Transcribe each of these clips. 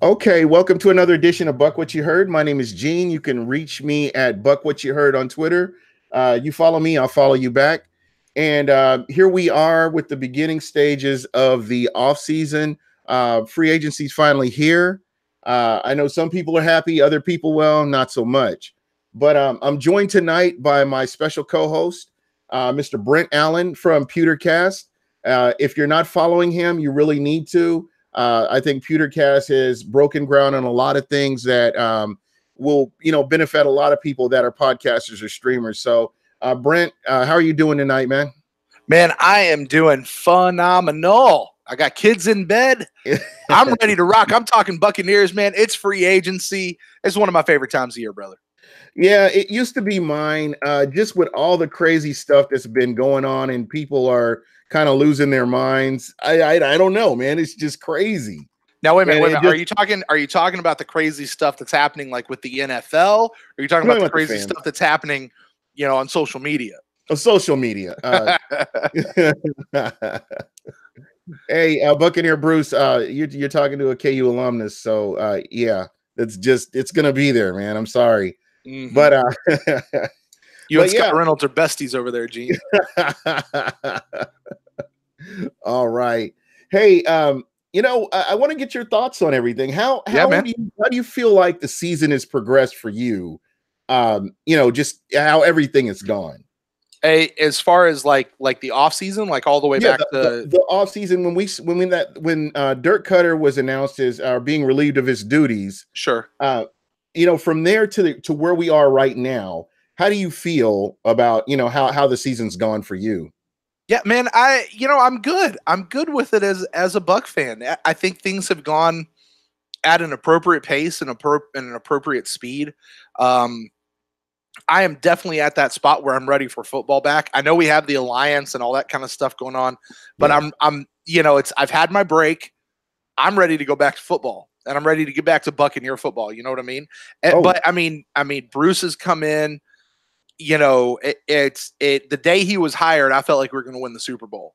Okay, welcome to another edition of Buck What You Heard. My name is Gene. You can reach me at Buck What You Heard on Twitter. You follow me, I'll follow you back. And here we are with the beginning stages of the off season. Free agency is finally here. I know some people are happy, other people, well, not so much. But I'm joined tonight by my special co-host, Mr. Brent Allen from Pewtercast. If you're not following him, you really need to. I think Pewtercast has broken ground on a lot of things that will, benefit a lot of people that are podcasters or streamers. So, Brent, how are you doing tonight, man? Man, I am doing phenomenal. I got kids in bed. I'm ready to rock. I'm talking Buccaneers, man. It's free agency. It's one of my favorite times of year, brother. Yeah, it used to be mine. Just with all the crazy stuff that's been going on, and people are kind of losing their minds. I don't know, man. It's just crazy. Now, wait a minute. Are you talking about the crazy stuff that's happening, like with the NFL? Or are you talking about the crazy stuff that's happening, on social media? Social media. Hey, Buccaneer Bruce, you're talking to a KU alumnus, so yeah, it's gonna be there, man. I'm sorry. Mm-hmm. But you and Scott Reynolds are besties over there, Gene. All right. Hey, I want to get your thoughts on everything. How do you feel like the season has progressed for you? Just how everything is gone. As far as like the off season, like all the way back to the off season when Dirk Cutter was announced as being relieved of his duties. Sure. From there to where we are right now, how do you feel about how the season's gone for you? Yeah, man, I'm good. I'm good with it as a Buck fan. I think things have gone at an appropriate pace and an appropriate speed. I am definitely at that spot where I'm ready for football back. I know we have the alliance and all that kind of stuff going on, but yeah. I've had my break. I'm ready to go back to football, and I'm ready to get back to Buccaneer football. You know what I mean? But I mean, Bruce has come in. The day he was hired, I felt like we were going to win the Super Bowl.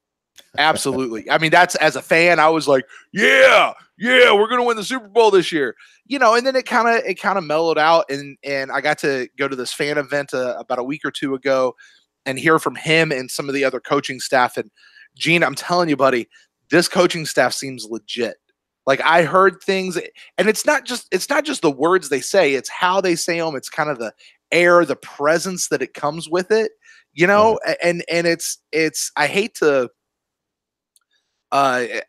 Absolutely. I mean, that's, as a fan, I was like, yeah, we're going to win the Super Bowl this year. And then it kind of mellowed out, and I got to go to this fan event about a week or two ago and hear from him and some of the other coaching staff. And Gene, I'm telling you, buddy, this coaching staff seems legit. Like, I heard things, and it's not just the words they say, it's how they say them. It's kind of the air, the presence that it comes with it, and it's I hate to I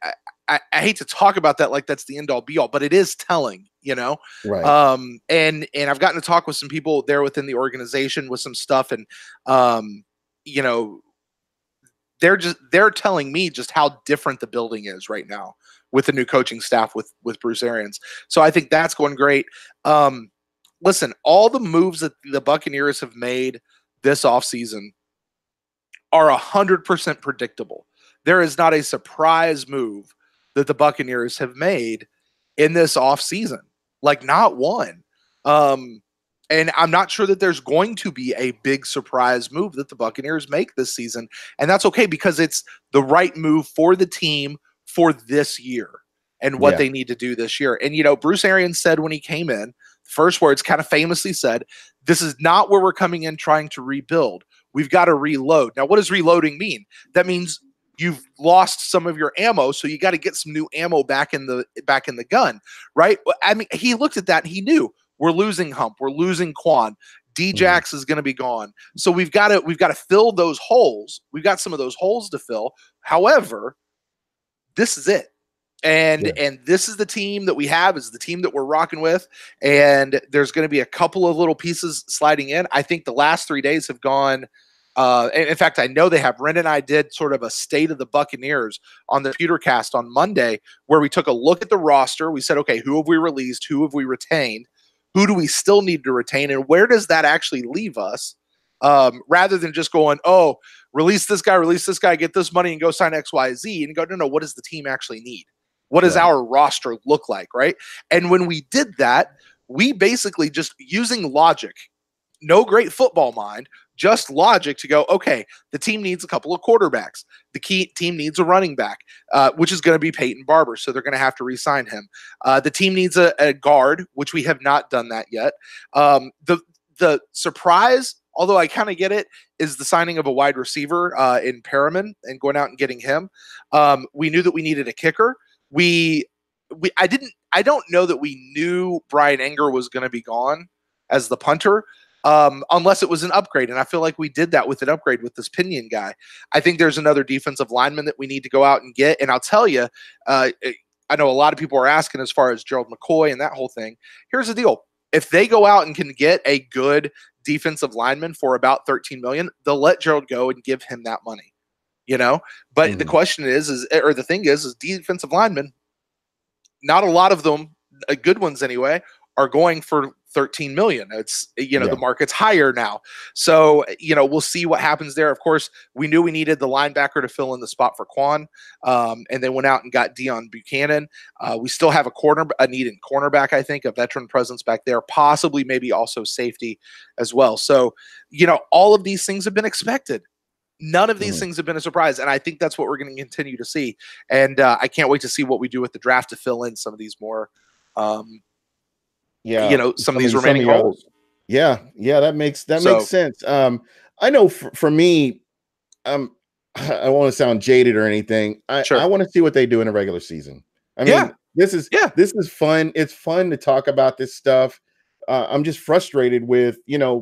hate to talk about that like that's the end all be all, but it is telling, Right. And I've gotten to talk with some people there within the organization with some stuff, and they're telling me just how different the building is right now with the new coaching staff with Bruce Arians. So I think that's going great. Listen, all the moves that the Buccaneers have made this offseason are 100% predictable. There is not a surprise move that the Buccaneers have made in this offseason. Like, not one. And I'm not sure that there's going to be a big surprise move that the Buccaneers make this season. And that's okay, because it's the right move for the team for this year and what they need to do this year. And, Bruce Arians said when he came in, first words kind of famously said, this is not where we're coming in trying to rebuild. We've got to reload. Now, what does reloading mean? That means you've lost some of your ammo, so you got to get some new ammo back in the gun, right? I mean, he looked at that and he knew we're losing Hump, we're losing Quan, D-Jax is going to be gone. So we've got to fill those holes. We've got some of those holes to fill. However, this is it. And this is the team that we have, is the team that we're rocking with. And there's going to be a couple of little pieces sliding in. I think the last 3 days have gone. In fact, I know they have. Brent and I did sort of a state of the Buccaneers on the Pewtercast on Monday, where we took a look at the roster. We said, okay, who have we released? Who have we retained? Who do we still need to retain? And where does that actually leave us? Rather than just going, oh, release this guy, get this money and go sign X, Y, Z. And go, no, what does the team actually need? What does our roster look like, right? And when we did that, we basically just, using logic, no great football mind, just logic to go, okay, the team needs a couple of quarterbacks. The team needs a running back, which is going to be Peyton Barber, so they're going to have to re-sign him. The team needs a guard, which we have not done that yet. The surprise, although I kind of get it, is the signing of a wide receiver in Perriman and going out and getting him. We knew that we needed a kicker. I don't know that we knew Brian Enger was going to be gone as the punter, unless it was an upgrade. And I feel like we did that with an upgrade with this Pinion guy. I think there's another defensive lineman that we need to go out and get. And I'll tell you, I know a lot of people are asking as far as Gerald McCoy and that whole thing. Here's the deal. If they go out and can get a good defensive lineman for about $13 million, they'll let Gerald go and give him that money, But the question is the thing is defensive linemen, not a lot of them, good ones anyway, are going for $13 million. It's, the market's higher now. So, we'll see what happens there. Of course, we knew we needed the linebacker to fill in the spot for Quan, and then went out and got Deion Buchanan. We still have a needed cornerback, I think, a veteran presence back there, possibly maybe also safety as well. So, all of these things have been expected. None of these things have been a surprise, and I think that's what we're going to continue to see. And I can't wait to see what we do with the draft to fill in some of these more, some of these remaining holes. Yeah, that makes sense. I know for me, I don't want to sound jaded or anything. I want to see what they do in a regular season. I mean, this is fun. It's fun to talk about this stuff. I'm just frustrated with,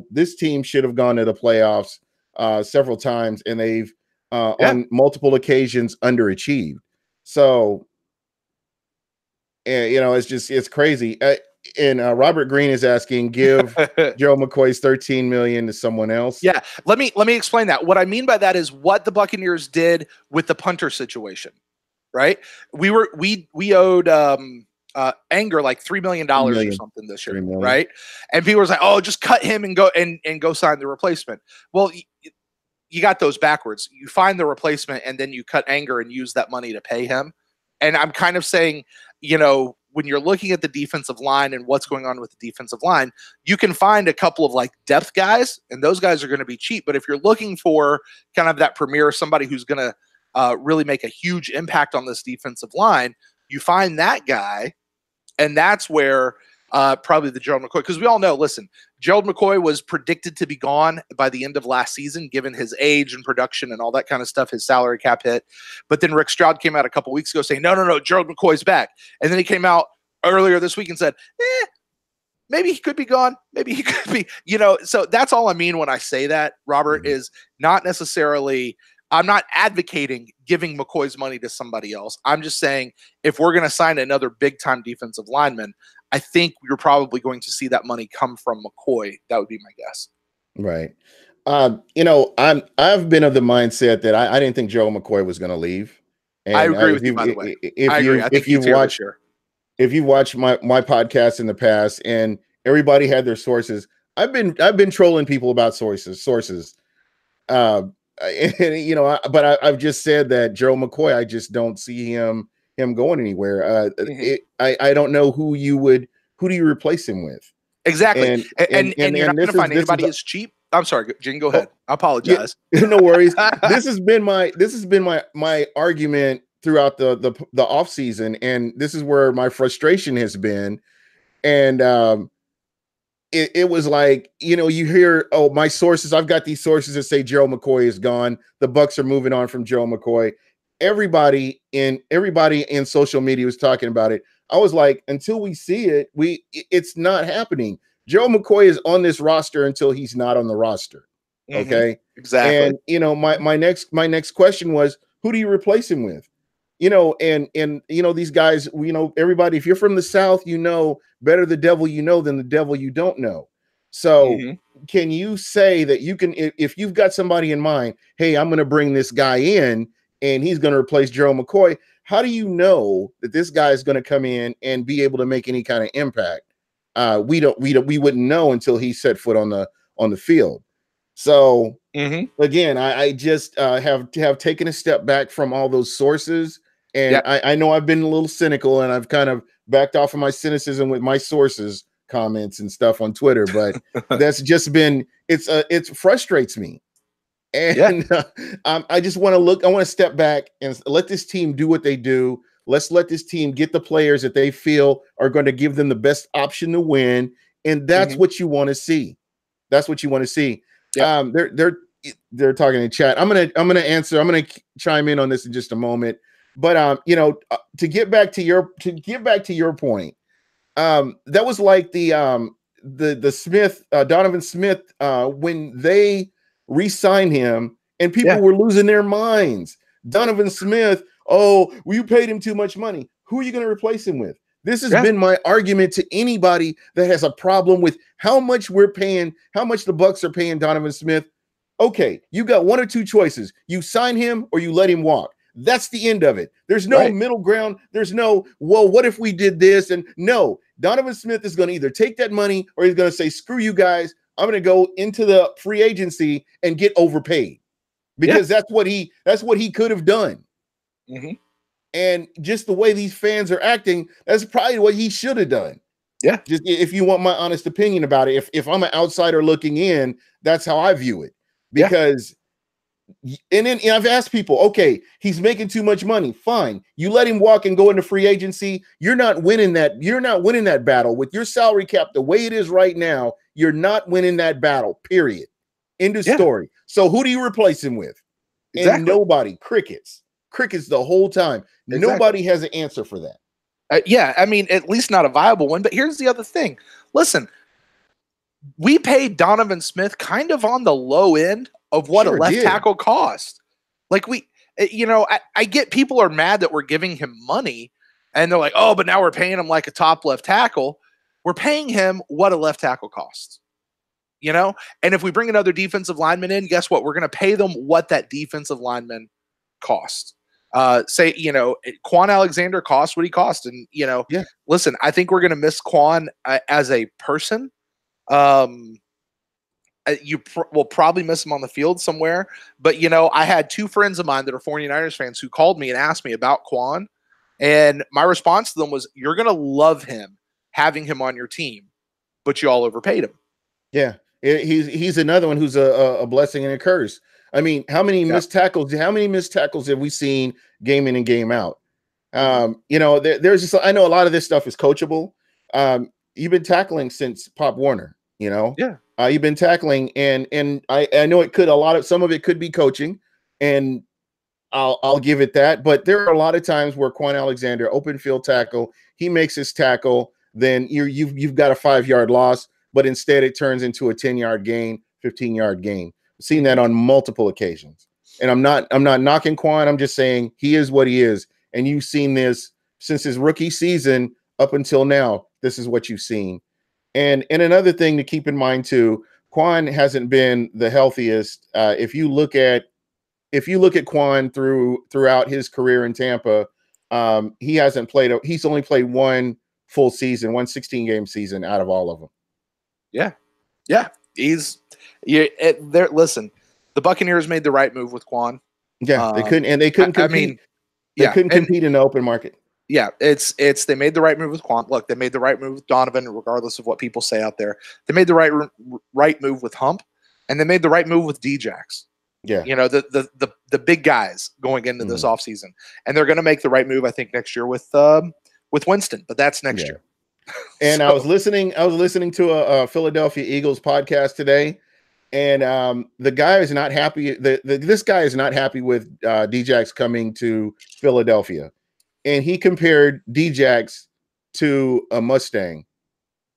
this team should have gone to the playoffs several times, and they've on multiple occasions underachieved. So, it's crazy. And Robert Green is asking, give Joe McCoy's $13 million to someone else. Yeah, let me explain that. What I mean by that is what the Buccaneers did with the punter situation, right? We owed Anger like $3 million or something this year, right? And people were like, "Oh, just cut him and go sign the replacement." Well, you got those backwards. You find the replacement and then you cut Anger and use that money to pay him. And I'm kind of saying, when you're looking at the defensive line and what's going on with the defensive line, you can find a couple of like depth guys, and those guys are going to be cheap. But if you're looking for kind of that premier, somebody who's going to really make a huge impact on this defensive line, you find that guy. And that's where probably the Gerald McCoy, because we all know, listen, Gerald McCoy was predicted to be gone by the end of last season, given his age and production and all that kind of stuff, his salary cap hit. But then Rick Stroud came out a couple weeks ago saying, no, Gerald McCoy's back. And then he came out earlier this week and said, maybe he could be gone. Maybe he could be, so that's all I mean when I say that, Robert, is not necessarily, I'm not advocating giving McCoy's money to somebody else. I'm just saying if we're going to sign another big-time defensive lineman, I think you're probably going to see that money come from McCoy. That would be my guess. Right. I've been of the mindset that I didn't think Joe McCoy was going to leave. And I agree with you, by the way. I agree. I think if you've watched my podcast in the past and everybody had their sources, I've been trolling people about sources. But I've just said that Joe McCoy, I just don't see him going anywhere. I don't know who do you replace him with? Exactly. And you're not going to find anybody as cheap. I'm sorry, Gene, go ahead. I apologize. Yeah, no worries. This has been my argument throughout the off season, and this is where my frustration has been. And it was like, you hear, oh, my sources, I've got these sources that say Joe McCoy is gone. The Bucs are moving on from Joe McCoy. Everybody in social media was talking about it. I was like, until we see it, it's not happening. Joe McCoy is on this roster until he's not on the roster. Okay. Exactly. And my next question was, who do you replace him with? And these guys, everybody, if you're from the South, better the devil than the devil you don't know. So can you say that you can, if you've got somebody in mind, hey, I'm going to bring this guy in and he's going to replace Joe McCoy, how do you know that this guy is going to come in and be able to make any kind of impact? We wouldn't know until he set foot on the field. So again, I just have taken a step back from all those sources. And I know I've been a little cynical and I've kind of backed off of my cynicism with my sources comments and stuff on Twitter, but that's just been it frustrates me. And I just want to I want to step back and let this team do what they do. Let's let this team get the players that they feel are going to give them the best option to win. And that's what you want to see. That's what you want to see. Yeah. They're talking in chat. I'm gonna answer. I'm gonna chime in on this in just a moment. But to get back to your point, that was like the Smith, Donovan Smith, when they re-signed him and people were losing their minds. Donovan Smith, oh, well, you paid him too much money. Who are you going to replace him with? This has been my argument to anybody that has a problem with how much we're paying, how much the Bucs are paying Donovan Smith. Okay, you got one or two choices. You sign him or you let him walk. That's the end of it. There's no middle ground. There's no, well, what if we did this? And no, Donovan Smith is going to either take that money or he's going to say, screw you guys. I'm going to go into the free agency and get overpaid because that's what he could have done. And just the way these fans are acting, that's probably what he should have done. Yeah. Just if you want my honest opinion about it, if I'm an outsider looking in, that's how I view it. Because and then I've asked people, okay, he's making too much money. Fine. You let him walk and go into free agency. You're not winning that. You're not winning that battle with your salary cap the way it is right now. You're not winning that battle, period. End of story. So who do you replace him with? Exactly. And nobody. Crickets the whole time. Exactly. Nobody has an answer for that. I mean, at least not a viable one. But here's the other thing. Listen, we paid Donovan Smith kind of on the low end of what a left tackle cost. Like I get people are mad that we're giving him money and they're like, oh, but now we're paying him like a top left tackle. We're paying him what a left tackle costs, and if we bring another defensive lineman in, guess what? We're going to pay them what that defensive lineman costs. Say, Quan Alexander costs what he cost. And, listen, I think we're going to miss Quan as a person. You will probably miss him on the field somewhere. But, I had two friends of mine that are 49ers fans who called me and asked me about Quan. And my response to them was, you're going to love him having him on your team, but you all overpaid him. Yeah. He's another one who's a blessing and a curse. I mean, how many missed tackles have we seen game in and game out? There's just, I know a lot of this stuff is coachable. You've been tackling since Pop Warner, you've been tackling and I know some of it could be coaching, and I'll give it that. But there are a lot of times where Quan Alexander, open field tackle, he makes his tackle, then you've got a 5-yard loss, but instead it turns into a 10-yard gain, 15-yard gain. I've seen that on multiple occasions. And I'm not knocking Quan. I'm just saying he is what he is. And you've seen this since his rookie season up until now. This is what you've seen. And another thing to keep in mind too, Quan hasn't been the healthiest. If you look at Quan throughout his career in Tampa, he's only played one full season, one 16-game season out of all of them. Yeah. Listen, the Buccaneers made the right move with Quan. Yeah, they couldn't compete. They couldn't compete in the open market. Yeah, they made the right move with Quan. Look, they made the right move with Donovan, regardless of what people say out there. They made the right move with Hump, and they made the right move with Djax. Yeah, the big guys going into this offseason. And they're going to make the right move, I think, next year with Winston, but that's next year. And I was listening to a Philadelphia Eagles podcast today, and the guy is not happy. This guy is not happy with Djax coming to Philadelphia, and he compared Djax to a Mustang.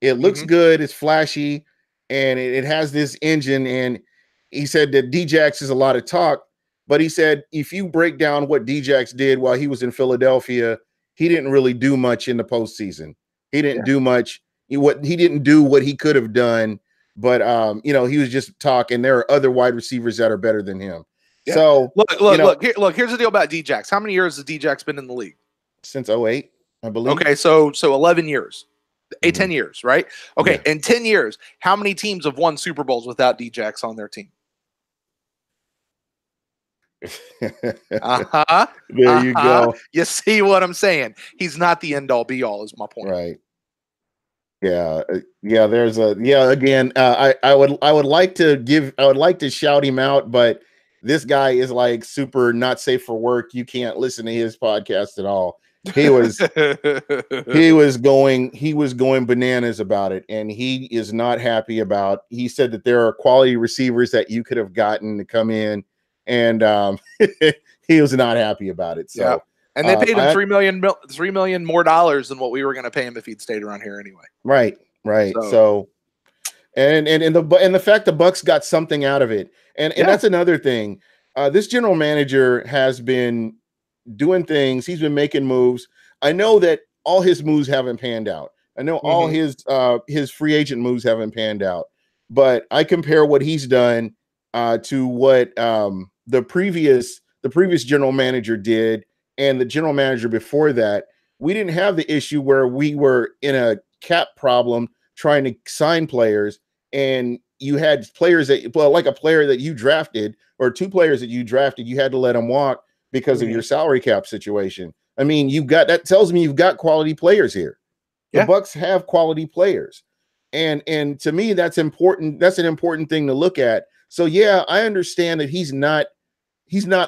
It looks good, it's flashy, and it has this engine. And he said that Djax is a lot of talk, but he said if you break down what Djax did while he was in Philadelphia, he didn't really do much in the postseason. He didn't do much. He didn't do what he could have done, but he was just talking. There are other wide receivers that are better than him. Yeah. So look. Here's the deal about Djax. How many years has Djax been in the league? Since 2008, I believe. Okay, so 11 years, 10 years, right? Okay, in 10 years, how many teams have won Super Bowls without Djax on their team? There you go. You see what I'm saying? He's not the end all be all, is my point. Right. Yeah, yeah. There's a yeah. Again, I would like to shout him out, but this guy is like super not safe for work. You can't listen to his podcast at all. He was he was going bananas about it, and he is not happy about. He said that there are quality receivers that you could have gotten to come in, and he was not happy about it. Yeah. So And they paid him $3 million more dollars than what we were going to pay him if he'd stayed around here anyway. right. So and the fact the Bucks got something out of it, and that's another thing. This general manager has been doing things. He's been making moves. I know that all his moves haven't panned out. I know all his free agent moves haven't panned out. But I compare what he's done to what the previous general manager did, and the general manager before that. We didn't have the issue where we were in a cap problem trying to sign players, and you had players like a player that you drafted, or two players that you drafted, you had to let them walk because of your salary cap situation. I mean, that tells me you've got quality players here. The Bucks have quality players. And to me, that's important. That's an important thing to look at. So yeah, I understand that he's not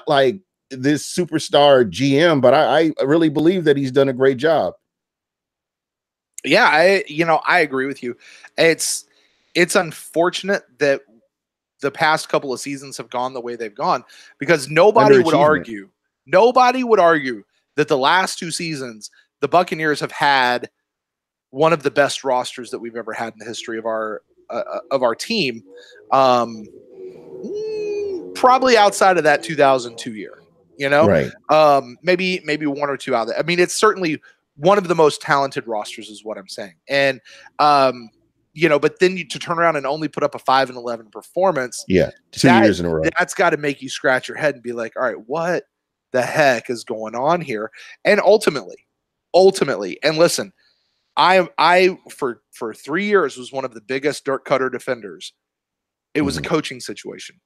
like this superstar GM, but I really believe that he's done a great job. Yeah, I agree with you. It's unfortunate that the past couple of seasons have gone the way they've gone, because nobody would argue that the last two seasons the Buccaneers have had one of the best rosters that we've ever had in the history of our team. Probably outside of that 2002 year, right? Maybe one or two out there. I mean, it's certainly one of the most talented rosters, is what I'm saying. And but then to turn around and only put up a 5-11 performance, 2 years in a row, that's got to make you scratch your head and be like, all right, what the heck is going on here? And ultimately, and listen, I for 3 years was one of the biggest dirt cutter defenders. It was a coaching situation.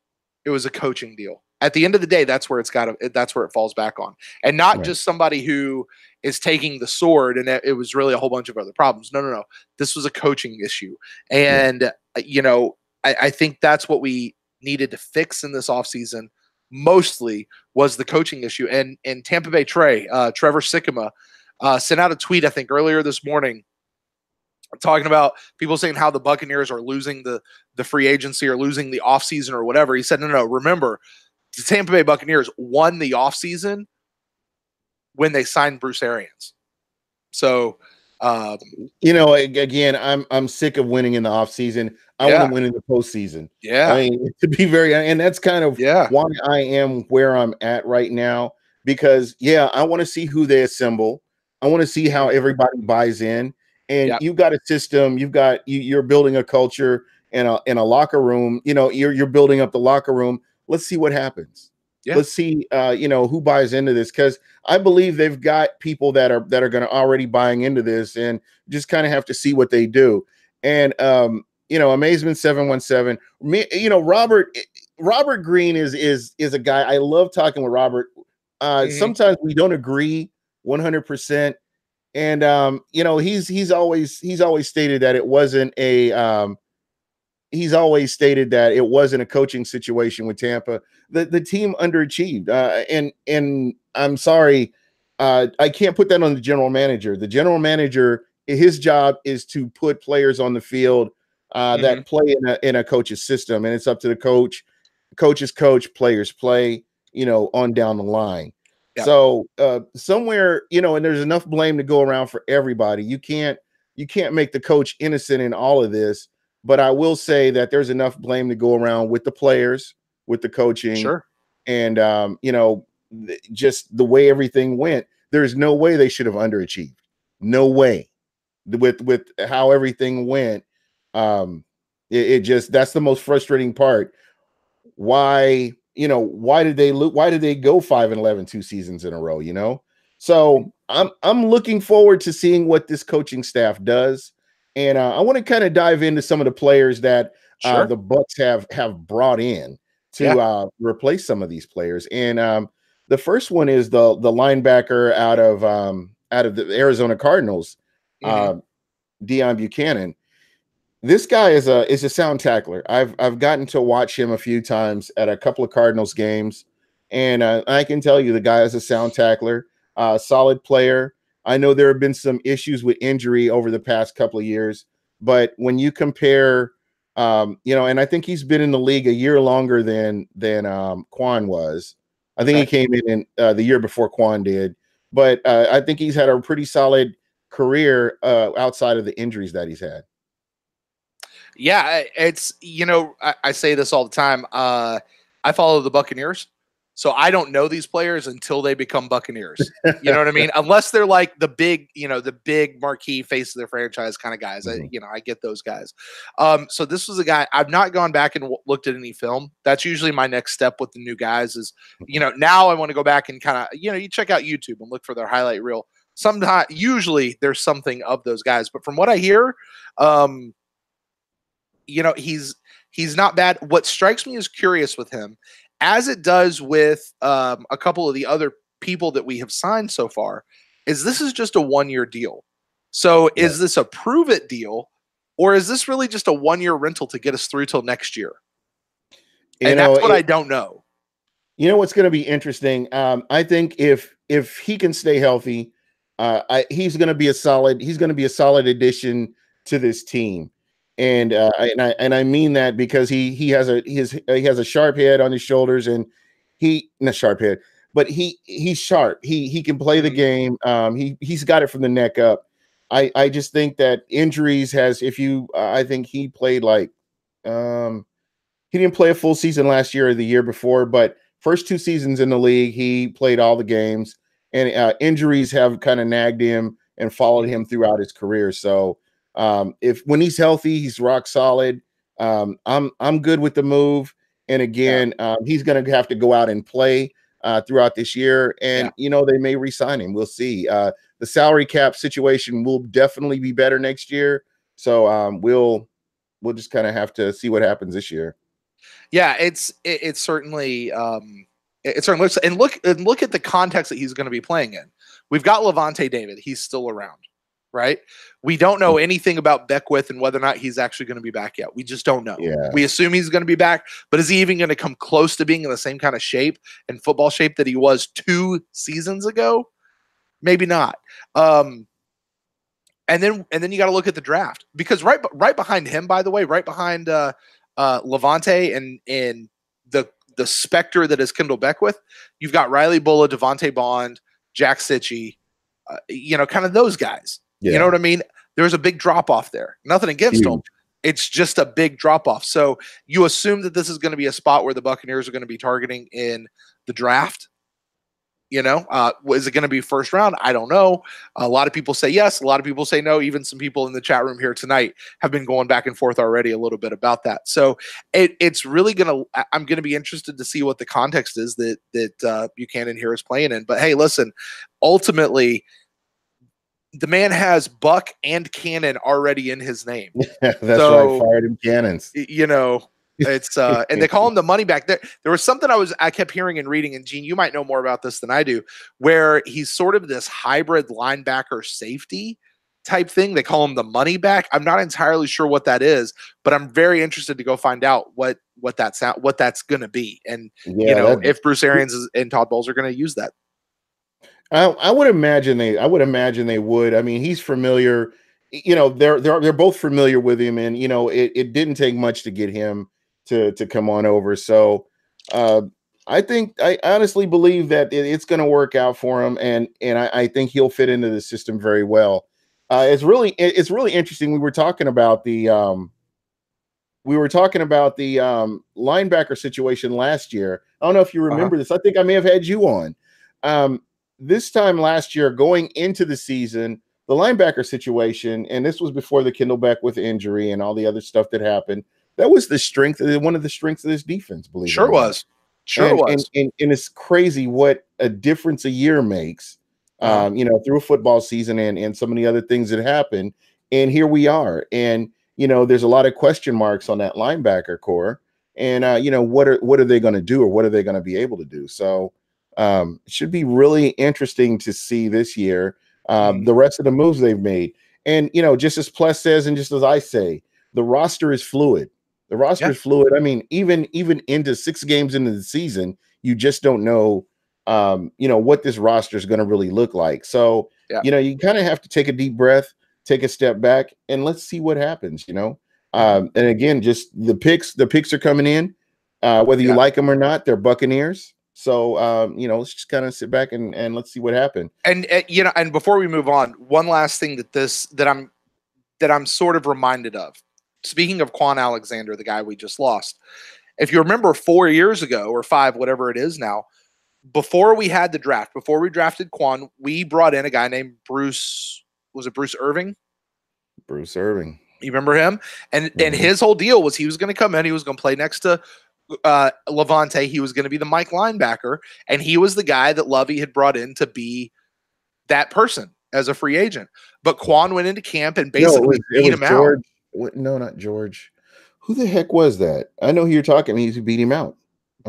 It was a coaching deal. At the end of the day, that's where it falls back on, and not just somebody who is taking the sword and it was really a whole bunch of other problems. No. This was a coaching issue. And, I think that's what we needed to fix in this offseason mostly was the coaching issue. And Tampa Bay Trevor Sikkema sent out a tweet, I think earlier this morning, talking about people saying how the Buccaneers are losing the free agency or losing the offseason or whatever. He said, no, remember, the Tampa Bay Buccaneers won the offseason when they signed Bruce Arians. So, again, I'm sick of winning in the offseason. I want to win in the postseason. Yeah. I mean, to be and that's kind of why I am where I'm at right now, because I want to see who they assemble. I want to see how everybody buys in. And you've got a system, you're building a culture in a locker room, you're building up the locker room. Let's see what happens. Yeah. Let's see, who buys into this, because I believe they've got people that are going to already buying into this, and just kind of have to see what they do. And Amazement 717, Robert Green is a guy I love talking with. Robert. Sometimes we don't agree 100%, and he's always stated that it wasn't a he's always stated that it wasn't a coaching situation with Tampa. The team underachieved, and I'm sorry, I can't put that on the general manager. The general manager, his job is to put players on the field that play in a coach's system, and it's up to the coach. Coaches coach, players play, on down the line. Yep. So somewhere, and there's enough blame to go around for everybody. You can't make the coach innocent in all of this. But I will say that there's enough blame to go around with the players, with the coaching, and just the way everything went. There's no way they should have underachieved. No way. With how everything went, it just, that's the most frustrating part. Why did they why did they go 5-11 2 seasons in a row? So I'm looking forward to seeing what this coaching staff does. And I want to kind of dive into some of the players that the Bucs have brought in to replace some of these players. And the first one is the linebacker out of the Arizona Cardinals, Deion Buchanan. This guy is a sound tackler. I've gotten to watch him a few times at a couple of Cardinals games, and I can tell you the guy is a sound tackler, solid player. I know there have been some issues with injury over the past couple of years, but when you compare, and I think he's been in the league a year longer than Quan was. I think he came in the year before Quan did, but I think he's had a pretty solid career outside of the injuries that he's had. Yeah, it's I say this all the time. I follow the Buccaneers, so I don't know these players until they become Buccaneers. You know what I mean? Unless they're like the big marquee face of their franchise kind of guys. Mm-hmm. I get those guys. So this was a guy I've not gone back and looked at any film. That's usually my next step with the new guys. Is now I want to go back and kind of you check out YouTube and look for their highlight reel. Sometimes, usually there's something of those guys, but from what I hear, he's not bad. What strikes me as curious with him, as it does with a couple of the other people that we have signed so far, is this is just a 1-year deal. So is this a prove it deal, or is this really just a 1-year rental to get us through till next year? And that's what I don't know. You know what's going to be interesting? I think if he can stay healthy, he's going to be a solid addition to this team. And I mean that because he has a sharp head on his shoulders, and not sharp head, but he's sharp. He can play the game. He's got it from the neck up. I just think that injuries I think he played he didn't play a full season last year or the year before, but first 2 seasons in the league, he played all the games, and injuries have kind of nagged him and followed him throughout his career. So when he's healthy, he's rock solid. I'm good with the move. And again, he's going to have to go out and play throughout this year. And, they may re-sign him. We'll see. The salary cap situation will definitely be better next year. So we'll just kind of have to see what happens this year. Yeah, it's certainly it certainly looks, and look at the context that he's going to be playing in. We've got Levante David. He's still around. Right? We don't know anything about Beckwith and whether or not he's actually going to be back yet. We just don't know. Yeah. We assume he's going to be back, but is he even going to come close to being in the same kind of shape and football shape that he was 2 seasons ago? Maybe not. And then you got to look at the draft, because right behind him, by the way, right behind Levante and the specter that is Kendall Beckwith, you've got Riley Bulla, Devontae Bond, Jack Sitchie, kind of those guys. Yeah. You know what I mean? There's a big drop off there. Nothing against them. It's just a big drop off. So you assume that this is going to be a spot where the Buccaneers are going to be targeting in the draft. Is it going to be first round? I don't know. A lot of people say yes. A lot of people say no. Even some people in the chat room here tonight have been going back and forth already a little bit about that. So it's really I'm going to be interested to see what the context is that Buchanan here is playing in. But hey, listen, ultimately, the man has Buck and Cannon already in his name. That's right. Fired him cannons. It's and they call him the money back. There was something I kept hearing and reading, and Gene, you might know more about this than I do, where he's sort of this hybrid linebacker safety type thing. They call him the money back. I'm not entirely sure what that is, but I'm very interested to go find out what that's going to be, and if Bruce Arians and Todd Bowles are going to use that. I would imagine they would. I mean, he's familiar. They're both familiar with him, and it didn't take much to get him to come on over. So I honestly believe that it's going to work out for him, and I think he'll fit into the system very well. It's really interesting. We were talking about the linebacker situation last year. I don't know if you remember this. I think I may have had you on. This time last year, going into the season, the linebacker situation, and this was before the Kendall Beckwith injury and all the other stuff that happened, that was one of the strengths of this defense, believe it or not. Sure was. And it's crazy what a difference a year makes, through a football season and some of the other things that happen. And here we are. And, there's a lot of question marks on that linebacker core. And, what are they going to do, or what are they going to be able to do? So, it should be really interesting to see this year the rest of the moves they've made. And just as Plus says, and just as I say, the roster is fluid. The roster is fluid. I mean, even into 6 games into the season, you just don't know, what this roster is going to really look like. So, you kind of have to take a deep breath, take a step back, and let's see what happens. And again, just the picks are coming in, whether you like them or not. They're Buccaneers. So, let's just kind of sit back and let's see what happens. And and before we move on, one last thing that I'm sort of reminded of. Speaking of Quan Alexander, the guy we just lost, if you remember 4 years ago or 5, whatever it is now, before we had the draft, before we drafted Quan, we brought in a guy named Bruce. Was it Bruce Irving? Bruce Irving. You remember him? And his whole deal was he was going to come in, he was going to play next to Levante. He was going to be the Mike linebacker, and he was the guy that Lovey had brought in to be that person as a free agent. But Quan went into camp and basically beat him out. No, not George. Who the heck was that? I know who you're talking. He beat him out.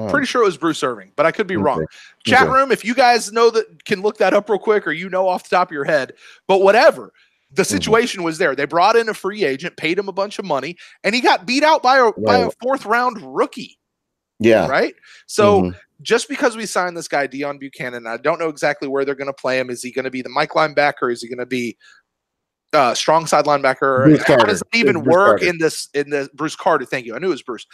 Pretty sure it was Bruce Irving, but I could be wrong. Chat room, if you guys know that, can look that up real quick, or off the top of your head. But whatever, the situation was there. They brought in a free agent, paid him a bunch of money, and he got beat out by a 4th round rookie. Yeah. Right. So just because we signed this guy Deion Buchanan, I don't know exactly where they're going to play him. Is he going to be the Mike linebacker? Is he going to be strong side linebacker? How does that even work in the Bruce Carter? Thank you. I knew it was Bruce.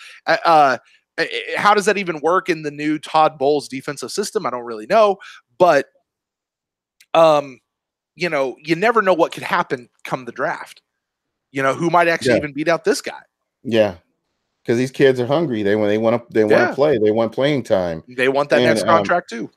How does that even work in the new Todd Bowles defensive system? I don't really know, but you never know what could happen come the draft. Who might actually even beat out this guy? Yeah, because these kids are hungry. They want to play. They want playing time. They want that next contract too.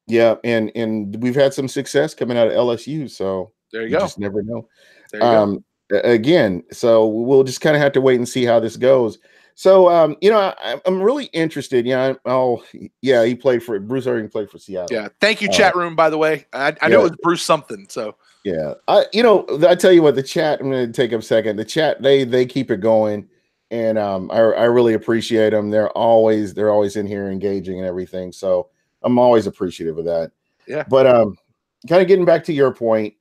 Yeah, and we've had some success coming out of LSU. So there you go. Just never know. There you go. Again, so we'll just kind of have to wait and see how this goes. So, I'm really interested. He played for Bruce Irving, played for Seattle. Yeah. Thank you, chat room, by the way. I know it was Bruce something. So, yeah. I tell you what, the chat, I'm going to take a second. The chat, they keep it going. And I really appreciate them. They're always in here engaging and everything. So I'm always appreciative of that. Yeah. But kind of getting back to your point,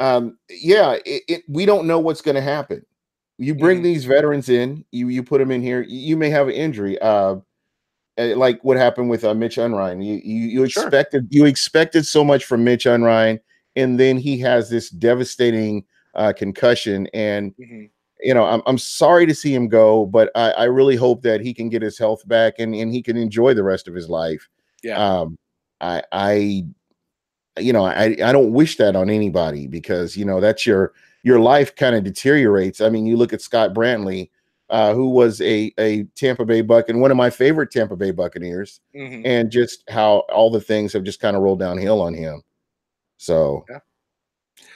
we don't know what's going to happen. You bring these veterans in, you put them in here. You may have an injury, like what happened with Mitch Unrein. You expected so much from Mitch Unrein, and then he has this devastating concussion. And I'm sorry to see him go, but I really hope that he can get his health back and he can enjoy the rest of his life. Yeah. I don't wish that on anybody, because that's your life kind of deteriorates. I mean, you look at Scott Brantley, who was a Tampa Bay Buck and one of my favorite Tampa Bay Buccaneers, and just how all the things have just kind of rolled downhill on him. So,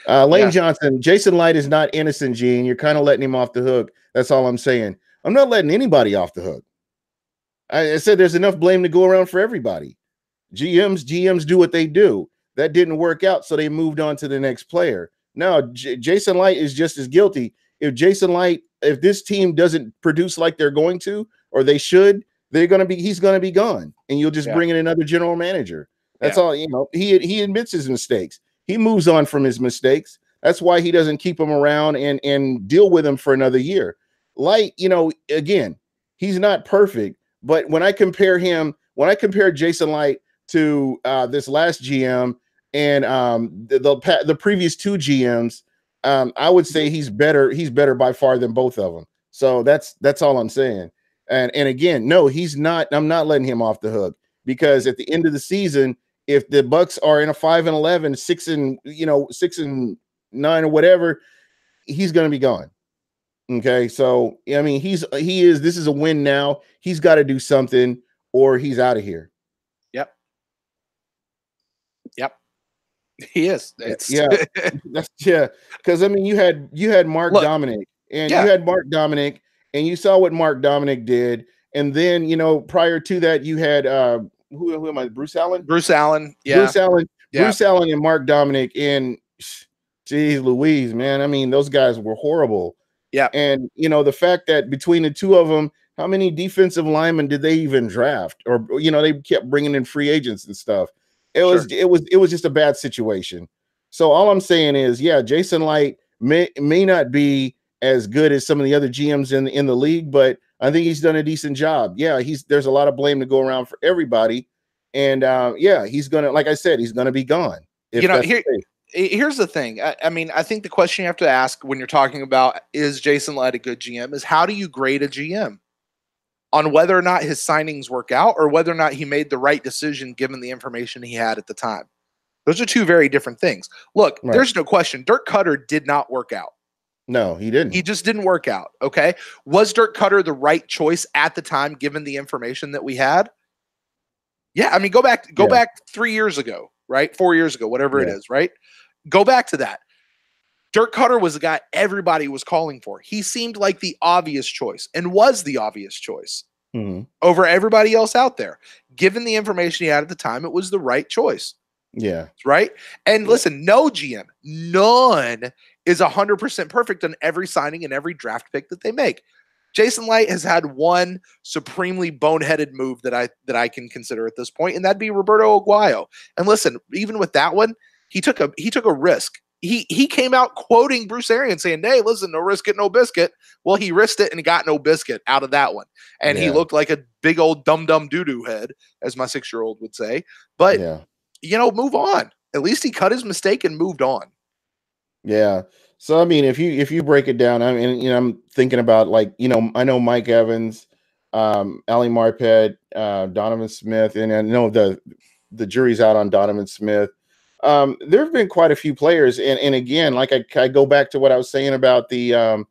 Lane Johnson, Jason Light is not innocent, Gene. You're kind of letting him off the hook. That's all I'm saying. I'm not letting anybody off the hook. I said there's enough blame to go around for everybody. GMs do what they do. That didn't work out, so they moved on to the next player. No, Jason Light is just as guilty. If this team doesn't produce like they're going to, or they should, he's going to be gone, and you'll just bring in another general manager. That's all. He admits his mistakes. He moves on from his mistakes. That's why he doesn't keep him around and deal with him for another year. Light, again, he's not perfect, but when I compare Jason Light to this last GM and the previous 2 GMs, I would say he's better by far than both of them. So that's all I'm saying. And again, no, he's not. I'm not letting him off the hook, because at the end of the season, if the Bucs are in a 5-11, 6-9 or whatever, he's going to be gone. Okay, so I mean, this is a win now. He's got to do something, or he's out of here. Yep. He is. Because I mean, you had Mark Dominic, and you had Mark Dominic, and you saw what Mark Dominic did, and then prior to that, you had who am I? Bruce Allen. Bruce Allen. Bruce Allen and Mark Dominic, and geez Louise, man. I mean, those guys were horrible. Yeah. And the fact that between the two of them, how many defensive linemen did they even draft? Or they kept bringing in free agents and stuff. It was just a bad situation. So all I'm saying is, yeah, Jason Light may not be as good as some of the other GMs in the league, but I think he's done a decent job. Yeah, there's a lot of blame to go around for everybody, and yeah, he's gonna, like I said, he's gonna be gone if that's the case. Here's the thing. I mean, I think the question you have to ask when you're talking about is Jason Light a good GM is how do you grade a GM on whether or not his signings work out or whether or not he made the right decision given the information he had at the time. Those are two very different things. Look, Right. There's no question. Dirk Cutter did not work out. No, he didn't. He just didn't work out. Okay. Was Dirk Cutter the right choice at the time given the information that we had? Yeah. I mean, go back 3 years ago, right? 4 years ago, whatever it is, right? Go back to that. Dirk Cutter was the guy everybody was calling for. He seemed like the obvious choice and was the obvious choice over everybody else out there. Given the information he had at the time, it was the right choice. Yeah. Right. And listen, no GM, none is 100% perfect on every signing and every draft pick that they make. Jason Light has had one supremely boneheaded move that I can consider at this point, and that'd be Roberto Aguayo. And listen, even with that one, he took a risk. He came out quoting Bruce Arians saying, "Hey, listen, no risk it, no biscuit." Well, he risked it and got no biscuit out of that one. And he looked like a big old dum-dum doo-doo head, as my 6-year-old would say. But move on. At least he cut his mistake and moved on. Yeah. So I mean, if you break it down, I mean, I'm thinking about I know Mike Evans, Ali Marpet, Donovan Smith, and I know the jury's out on Donovan Smith. There have been quite a few players, and again, like I go back to what I was saying about the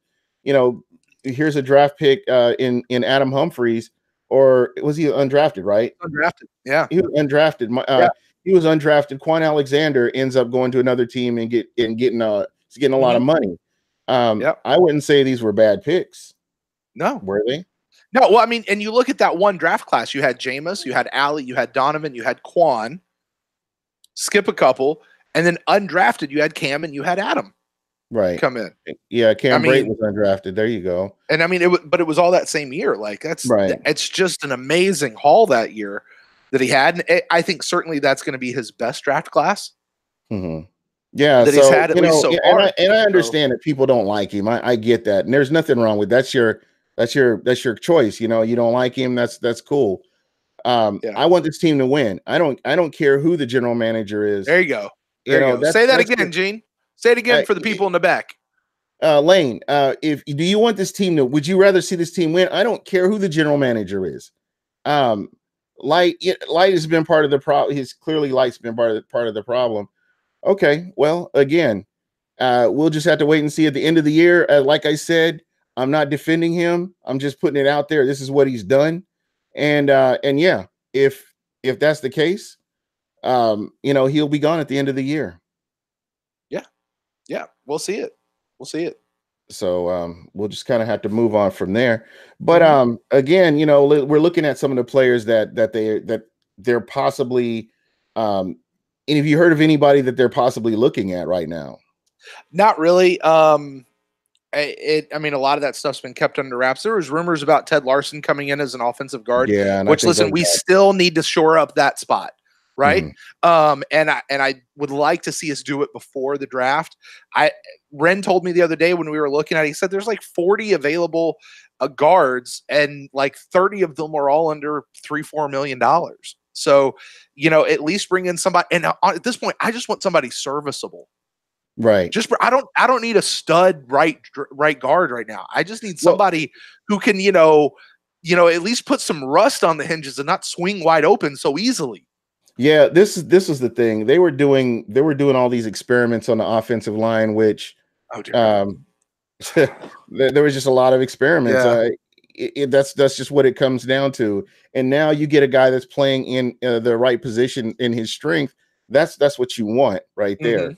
here's a draft pick in Adam Humphries, or was he undrafted? Right, undrafted. Yeah, he was undrafted. He was undrafted. Quan Alexander ends up going to another team and getting a lot of money. I wouldn't say these were bad picks. No, were they? No. Well, I mean, and you look at that one draft class. You had Jameis, you had Ali, you had Donovan, you had Quan. Skip a couple, and then undrafted, you had Cam and you had Adam. Right. Come in. Yeah, Cam Brate was undrafted. There you go. And I mean, it was all that same year. Like that's right. It's just an amazing haul that year that he had. And I think certainly that's going to be his best draft class. Yeah, that he's had at least so far. And I understand that people don't like him. I get that, and there's nothing wrong with that's your choice. You don't like him. That's cool. I want this team to win. I don't care who the general manager is. There you go. Say that again, Gene. Say it again for the people in the back. Lane, do you want this team to? Would you rather see this team win? I don't care who the general manager is. Light has been part of the problem. Light's been part of the problem. Okay, well, again, we'll just have to wait and see at the end of the year. Like I said, I'm not defending him. I'm just putting it out there. This is what he's done. And yeah, if that's the case, he'll be gone at the end of the year. Yeah, we'll see it. So we'll just kind of have to move on from there. But again, we're looking at some of the players that they're possibly. And have you heard of anybody that they're possibly looking at right now? Not really. I mean, a lot of that stuff's been kept under wraps. There was rumors about Ted Larson coming in as an offensive guard. Yeah, which listen, we still need to shore up that spot, right? And I would like to see us do it before the draft. Ren told me the other day when we were looking at it, he said there's like 40 available guards, and like 30 of them are all under $3-4 million. So, at least bring in somebody. And at this point, I just want somebody serviceable. Right. I don't need a stud right guard right now. I just need somebody who can, at least put some rust on the hinges and not swing wide open so easily. Yeah, this is the thing. They were doing all these experiments on the offensive line, which there was just a lot of experiments. Yeah. That's just what it comes down to. And now you get a guy that's playing in the right position in his strength. That's what you want right there.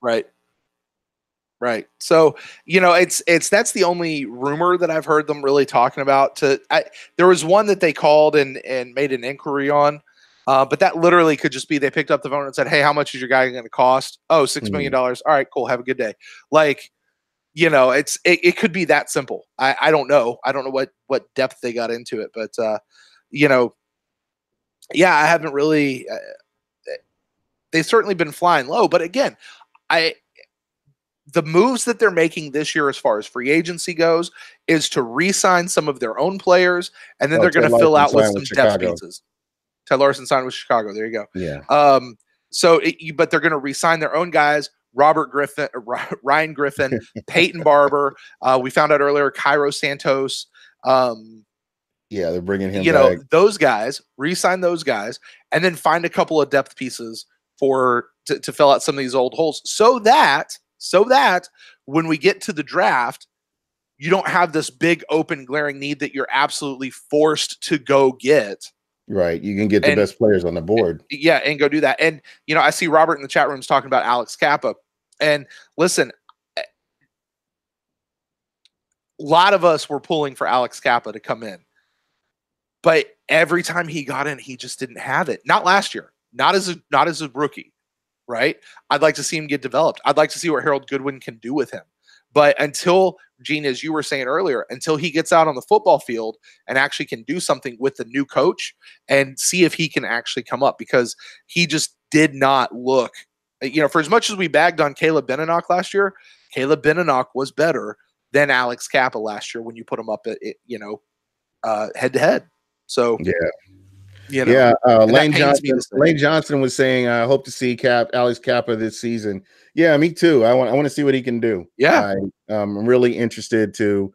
Right. So, that's the only rumor that I've heard them really talking about. There was one that they called and made an inquiry on, but that literally could just be they picked up the phone and said, "Hey, how much is your guy going to cost?" "Oh, $6 million. All right, cool. Have a good day." Like, it could be that simple. I don't know. I don't know what depth they got into it, but I haven't really. They've certainly been flying low, but again, the moves that they're making this year as far as free agency goes is to re-sign some of their own players, and then they're going to fill out with some depth pieces. Ted Larson signed with Chicago. There you go. Yeah. But they're going to re-sign their own guys. Ryan Griffin, Peyton Barber. We found out earlier, Cairo Santos. Yeah, they're bringing him back. Those guys, re-sign those guys, and then find a couple of depth pieces to fill out some of these old holes so that when we get to the draft, you don't have this big open glaring need that you're absolutely forced to go get. Right. You can get the best players on the board. Yeah, and go do that. And, I see Robert in the chat rooms talking about Alex Kappa. And listen, a lot of us were pulling for Alex Kappa to come in. But every time he got in, he just didn't have it. Not last year. Not as a rookie, right? I'd like to see him get developed. I'd like to see what Harold Goodwin can do with him. But until, Gene, as you were saying earlier, until he gets out on the football field and actually can do something with the new coach and see if he can actually come up, because he just did not look, for as much as we bagged on Caleb Benenoch last year, Caleb Benenoch was better than Alex Kappa last year when you put him up at, head to head. So, Lane Johnson was saying, I hope to see Alex Kappa this season. Yeah, me too. I want to see what he can do. Yeah. I'm really interested to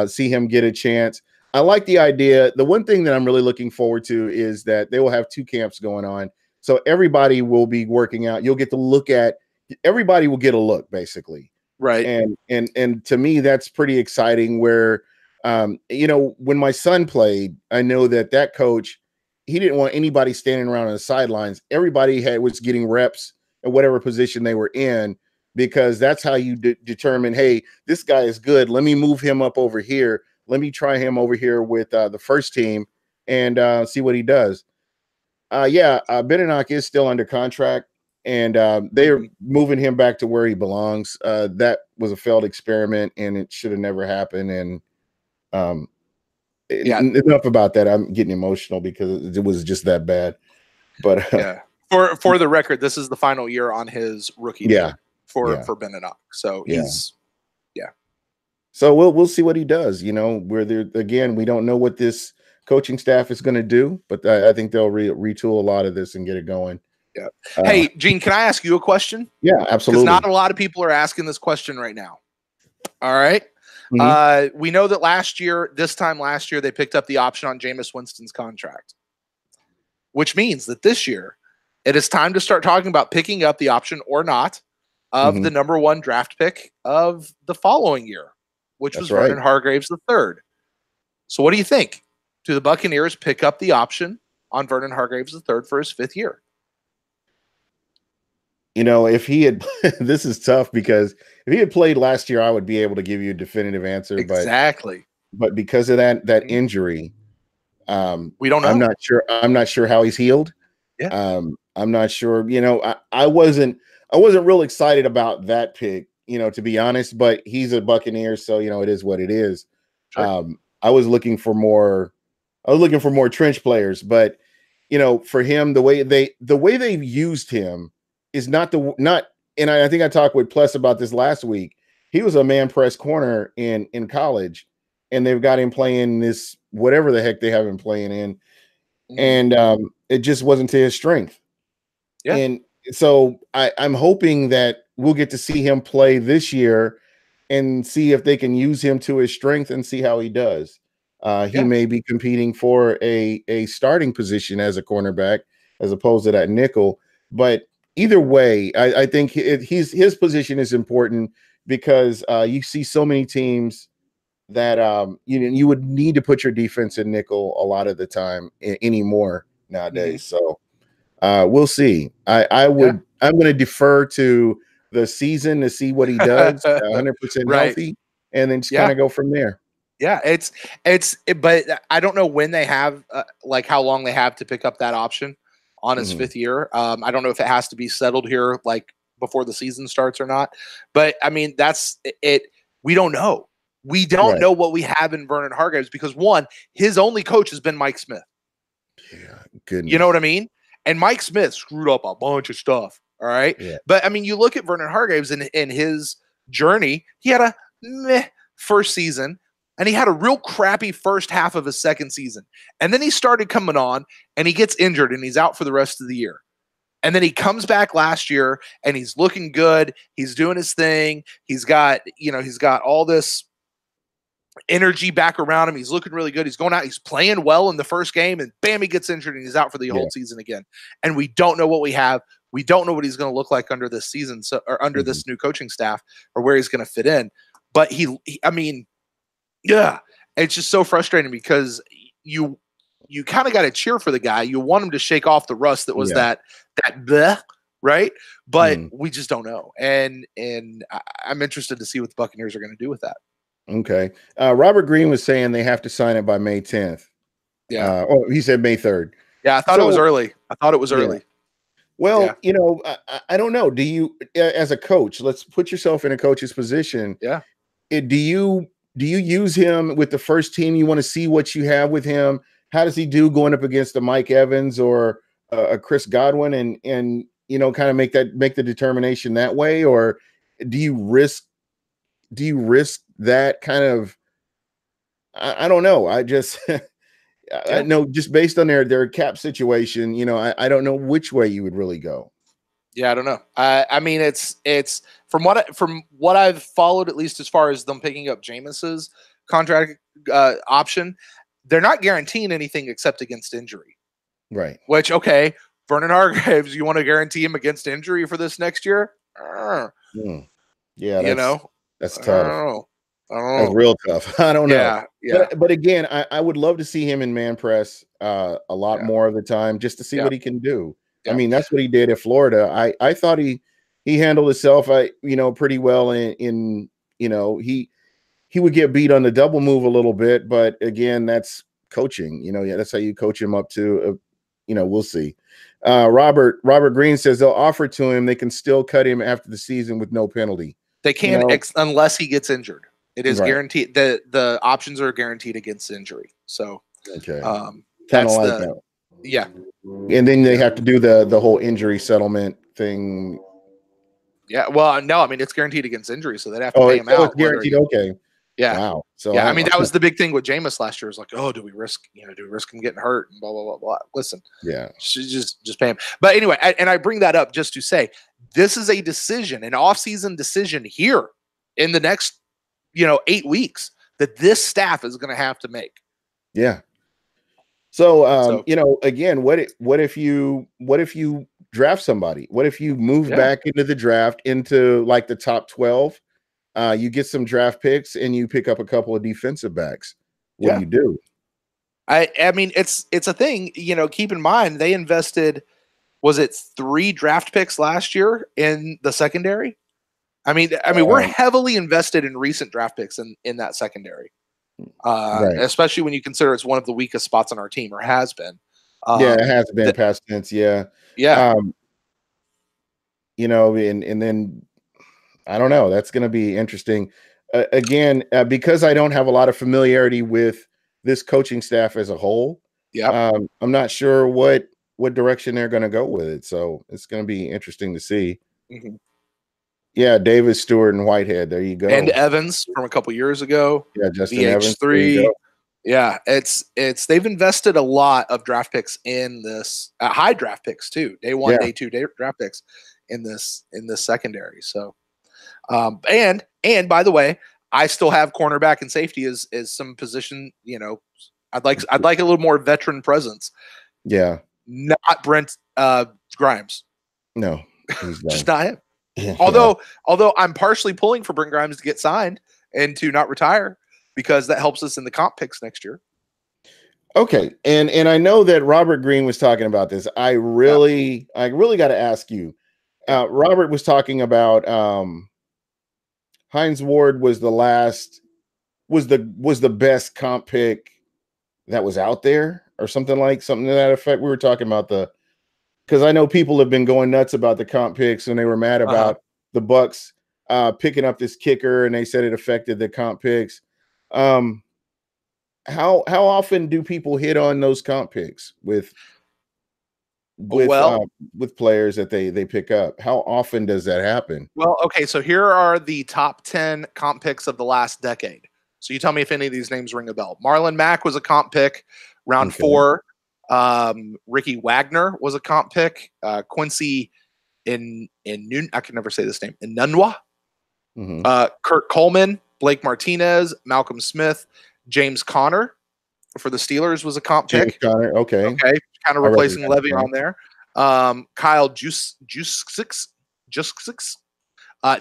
see him get a chance. I like the idea. The one thing that I'm really looking forward to is that they will have two camps going on. So everybody will be working out. You'll get to look at, everybody will get a look basically. Right. And to me, that's pretty exciting where, when my son played, I know that coach, he didn't want anybody standing around on the sidelines. Everybody was getting reps at whatever position they were in, because that's how you determine, hey, this guy is good. Let me move him up over here. Let me try him over here with the first team and see what he does. Benenoch is still under contract, and they're moving him back to where he belongs. That was a failed experiment, and it should have never happened. And enough about that. I'm getting emotional because it was just that bad. But for the record, this is the final year on his rookie deal for Benenoch. So he's So we'll see what he does. Where there again, we don't know what this coaching staff is going to do, but I think they'll retool a lot of this and get it going. Yeah. Hey, Gene, can I ask you a question? Yeah, absolutely. Because not a lot of people are asking this question right now. All right. Mm-hmm. We know that this time last year, they picked up the option on Jameis Winston's contract, which means that this year it is time to start talking about picking up the option or not of the number 1 draft pick of the following year, which was Vernon Hargreaves III. So what do you think? Do the Buccaneers pick up the option on Vernon Hargreaves III for his 5th year? If he had, this is tough because if he had played last year, I would be able to give you a definitive answer. Exactly. But because of that injury, we don't know. I'm not sure how he's healed. Yeah. I'm not sure. I wasn't real excited about that pick, to be honest. But he's a Buccaneer, so it is what it is. Sure. I was looking for more trench players, but for him, the way they've used him is not. And I think I talked with Plus about this last week. He was a man press corner in college, and they've got him playing this whatever the heck they have him playing in, and it just wasn't to his strength. Yeah. And so I'm hoping that we'll get to see him play this year and see if they can use him to his strength and see how he does. He may be competing for a starting position as a cornerback as opposed to that nickel, but either way, I think his position is important because you see so many teams that you would need to put your defense in nickel a lot of the time anymore nowadays. So we'll see. I'm going to defer to the season to see what he does, 100% healthy, and then just kind of go from there. Yeah, but I don't know when they have how long they have to pick up that option on his 5th year. I don't know if it has to be settled here before the season starts or not. But I mean, that's it. We don't know. We don't know what we have in Vernon Hargreaves because his only coach has been Mike Smith. Yeah, goodness. You know what I mean? And Mike Smith screwed up a bunch of stuff. All right. Yeah. But I mean, you look at Vernon Hargreaves in his journey, he had a meh first season and he had a real crappy first half of his second season. And then he started coming on and he gets injured and he's out for the rest of the year. And then he comes back last year and he's looking good. He's doing his thing. He's got all this energy back around him. He's looking really good. He's going out. He's playing well in the first game and bam, he gets injured and he's out for the whole season again. And we don't know what we have. We don't know what he's going to look like under this season, or under this new coaching staff, or where he's going to fit in. But I mean, yeah, it's just so frustrating because you kind of got to cheer for the guy. You want him to shake off the rust that was that bleh, right? But we just don't know. And I'm interested to see what the Buccaneers are going to do with that. Okay. Robert Green was saying they have to sign it by May 10th. Yeah. He said May 3rd. Yeah, I thought it was early. Early. Well, I don't know. Do you, as a coach, let's put yourself in a coach's position. Yeah. Do you use him with the first team? You want to see what you have with him. How does he do going up against a Mike Evans or a Chris Godwin, and kind of make the determination that way, or do you risk that kind of? I don't know. I just I know, just based on their cap situation, I don't know which way you would really go. Yeah, I don't know. I mean, it's from what I've followed, at least as far as them picking up Jameis's contract option, they're not guaranteeing anything except against injury. Right. Which, okay, Vernon Hargreaves, you want to guarantee him against injury for this next year? Yeah, that's tough. I don't know. That's real tough. I don't know. Yeah. But again, I would love to see him in man press a lot more of the time, just to see what he can do. I mean, that's what he did at Florida. I thought he handled himself, pretty well. In he would get beat on the double move a little bit, but again, that's coaching. That's how you coach him up to. We'll see. Robert Green says they'll offer to him. They can still cut him after the season with no penalty. They can, unless he gets injured. It is guaranteed. The options are guaranteed against injury. So okay, that's like that. Yeah. And then they have to do the whole injury settlement thing. Yeah. Well, no, I mean, it's guaranteed against injury, so they'd have to pay him out. It's guaranteed. Okay. Yeah. Wow. So yeah, I mean, that was the big thing with Jameis last year. Is like, oh, do we risk him getting hurt and blah blah blah blah. Listen, just pay him. But anyway, I bring that up just to say this is a decision, an off-season decision here in the next 8 weeks that this staff is going to have to make. Yeah. So, again, what if you draft somebody? What if you move back into the draft into like the top 12? You get some draft picks and you pick up a couple of defensive backs. What do you do? I mean, it's a thing, keep in mind they invested, was it 3 draft picks last year in the secondary? I mean, we're heavily invested in recent draft picks in that secondary, especially when you consider it's one of the weakest spots on our team, or has been. It has been past tense. Yeah. And then I don't know. That's going to be interesting. Again, because I don't have a lot of familiarity with this coaching staff as a whole. Yeah. I'm not sure what direction they're going to go with it. So it's going to be interesting to see. Mm-hmm. Yeah, Davis, Stewart, and Whitehead. There you go. And Evans from a couple years ago. Yeah, Justin VH3. Evans. Yeah, it's they've invested a lot of draft picks in this, high draft picks too. Day 1, day 2 draft picks in this secondary. So, and by the way, I still have cornerback and safety as some position. I'd like a little more veteran presence. Yeah, not Brent Grimes. No, just not him. Yeah. Although I'm partially pulling for Brent Grimes to get signed and to not retire, because that helps us in the comp picks next year. Okay, and I know that Robert Green was talking about this. I really got to ask you. Robert was talking about Hines Ward was the best comp pick that was out there, or something to that effect. We were talking about because I know people have been going nuts about the comp picks, and they were mad about the Bucs picking up this kicker, and they said it affected the comp picks. How often do people hit on those comp picks with? Well, with players that they pick up? How often does that happen? well, okay. So here are the top 10 comp picks of the last decade. So you tell me if any of these names ring a bell. Marlon Mack was a comp pick, round Okay. 4. Ricky Wagner was a comp pick. Quincy I can never say this name. Inunwa. Mm-hmm. Kurt Coleman, Blake Martinez, Malcolm Smith, James Conner for the Steelers was a comp James pick. Conner, okay, kind of replacing Levy on there. Kyle Juice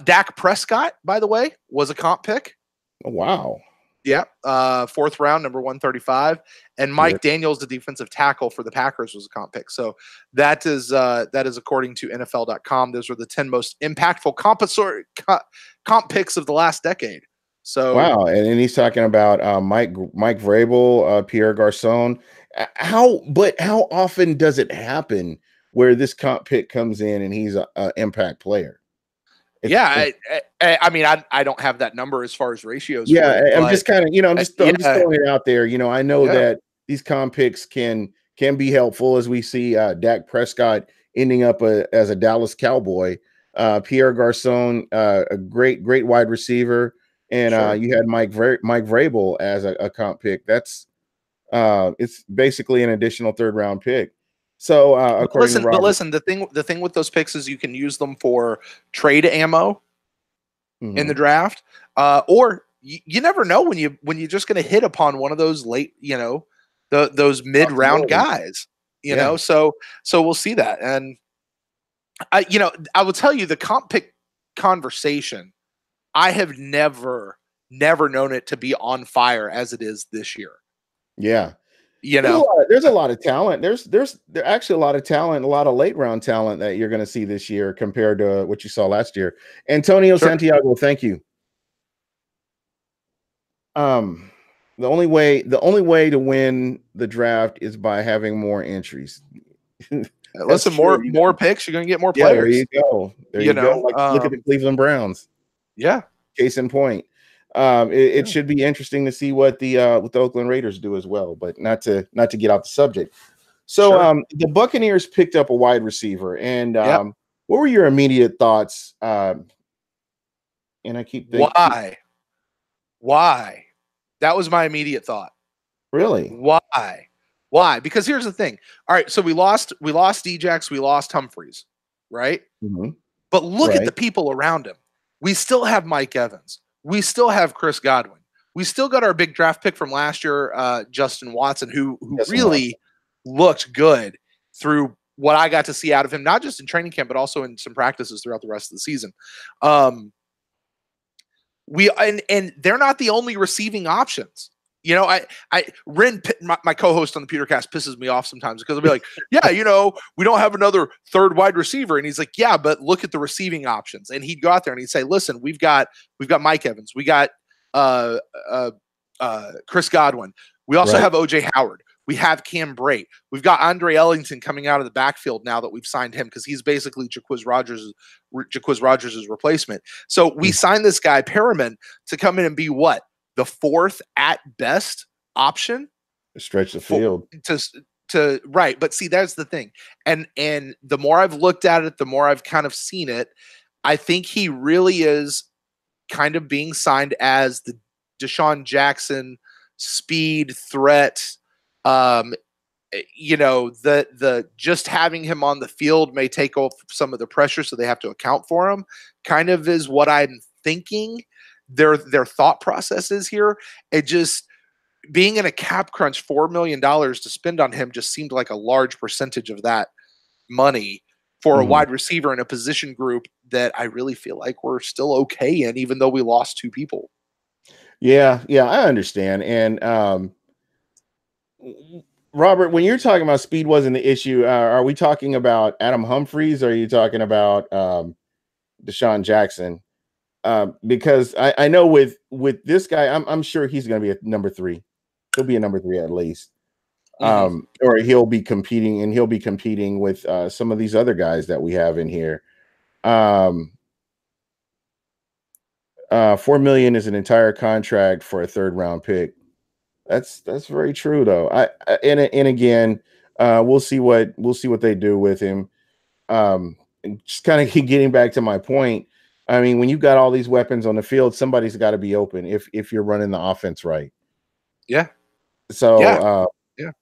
Dak Prescott, by the way, was a comp pick. Oh, wow. Yeah, 4th round, number 135, and Mike Daniels, the defensive tackle for the Packers, was a comp pick. So that is according to NFL.com. Those were the 10 most impactful comp picks of the last decade. So wow, and he's talking about Mike Vrabel, Pierre Garcon. How often does it happen where this comp pick comes in and he's an impact player? I mean, I don't have that number as far as ratios. Yeah, I'm just kind of, I'm just throwing it out there. I know that these comp picks can be helpful, as we see Dak Prescott ending up as a Dallas Cowboy. Pierre Garcon, a great wide receiver, and you had Mike Vrabel as a comp pick. That's it's basically an additional 3rd round pick. So according to Robert, listen, the thing with those picks is you can use them for trade ammo in the draft, or you never know when you're just going to hit upon one of those late, those mid round guys, So we'll see that, and I will tell you the comp pick conversation. I have never known it to be on fire as it is this year. Yeah. There's a lot of talent. There's actually a lot of talent, a lot of late round talent that you're going to see this year compared to what you saw last year. Antonio Santiago, thank you. The only way to win the draft is by having more entries. Listen, more picks, you're going to get more players. There you go. There you go. Look at the Cleveland Browns. Yeah. Case in point. It should be interesting to see what the Oakland Raiders do as well, but not to get off the subject. So the Buccaneers picked up a wide receiver, and what were your immediate thoughts? And I keep thinking, why? That was my immediate thought. Really? Why? Because here's the thing. All right, so we lost Djax, we lost Humphreys, right? Mm-hmm. But look at the people around him. We still have Mike Evans. We still have Chris Godwin. We still got our big draft pick from last year, Justin Watson, who really looked good through what I got to see out of him, not just in training camp, but also in some practices throughout the rest of the season. And they're not the only receiving options. Ren, my co-host on the Pewtercast, pisses me off sometimes because I'll be like, we don't have another 3rd wide receiver. And he's like, yeah, but look at the receiving options. And he'd go out there and he'd say, listen, we've got Mike Evans. We got Chris Godwin. We also have OJ Howard. We have Cam Brate. We've got Andre Ellington coming out of the backfield now that we've signed him because he's basically Jaquiz Rogers' replacement. So we signed this guy, Perriman, to come in and be what? The 4th at best option to stretch the field to right. But see, that's the thing. And the more I've looked at it, the more I've kind of seen it. I think he really is kind of being signed as the Deshaun Jackson speed threat. The just having him on the field may take off some of the pressure, so they have to account for him. Kind of is what I'm thinking. Their thought process is here. It just being in a cap crunch, $4 million to spend on him just seemed like a large percentage of that money for a wide receiver in a position group that I really feel like we're still okay in, even though we lost 2 people. Yeah, I understand. And Robert, when you're talking about speed wasn't the issue, are we talking about Adam Humphries or are you talking about Deshaun Jackson? Because I know with this guy, I'm sure he's going to be a number 3. He'll be a number 3 at least. Or he'll be competing with some of these other guys that we have in here. $4 million is an entire contract for a 3rd round pick. That's very true though. And again, we'll see what they do with him. And just kind of getting back to my point. I mean, when you've got all these weapons on the field, somebody's got to be open if you're running the offense right. Yeah. So, Yeah.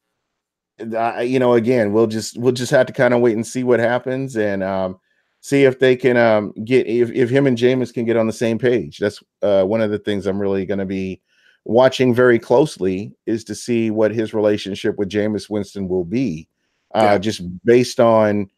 Again, we'll just have to kind of wait and see what happens, and see if they can get if him and Jameis can get on the same page. That's one of the things I'm really going to be watching very closely, is to see what his relationship with Jameis Winston will be, just based on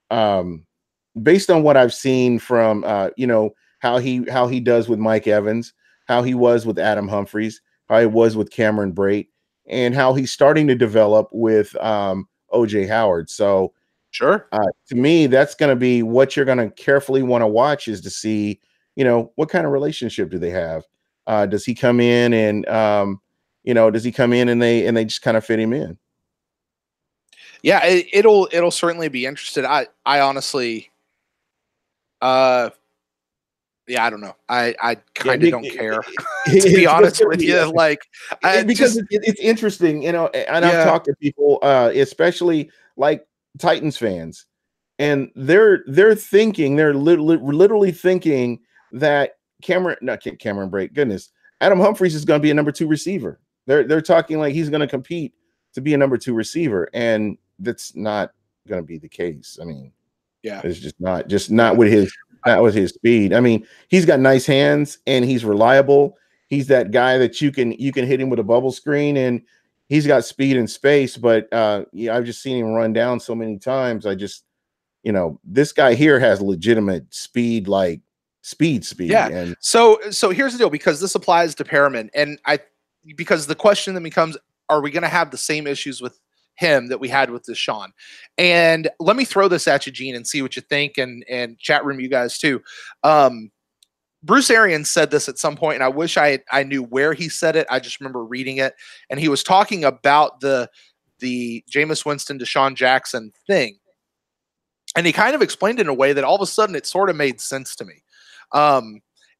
what I've seen from how he does with Mike Evans, how he was with Adam Humphries, how he was with Cameron Brate, and how he's starting to develop with OJ Howard. So Sure. To me, that's going to be what you're going to carefully want to watch, is to see, what kind of relationship do they have? Does he come in and they just kind of fit him in? Yeah, it'll certainly be interested. I honestly, yeah, I don't know. I kind of don't care, to be honest with you. Like, because it's interesting, and I've talked to people, especially like Titans fans, and they're thinking, they're literally thinking that Cameron Brate, goodness, Adam Humphries is going to be a number 2 receiver. They're talking like he's going to compete to be a number 2 receiver, and that's not going to be the case. I mean, it's just not with his speed. I mean, he's got nice hands and he's reliable. He's that guy that you can hit him with a bubble screen, and he's got speed and space. But I've just seen him run down so many times. I just, this guy here has legitimate speed, like speed. Yeah. And so here's the deal, because this applies to Perriman, and because the question then becomes, are we going to have the same issues with him that we had with Deshaun? And let me throw this at you, Gene, and see what you think, and chat room, you guys too. Bruce Arians said this at some point, and I wish I knew where he said it. I just remember reading it, and he was talking about the Jameis Winston, Deshaun Jackson thing, and he kind of explained it in a way that all of a sudden it sort of made sense to me.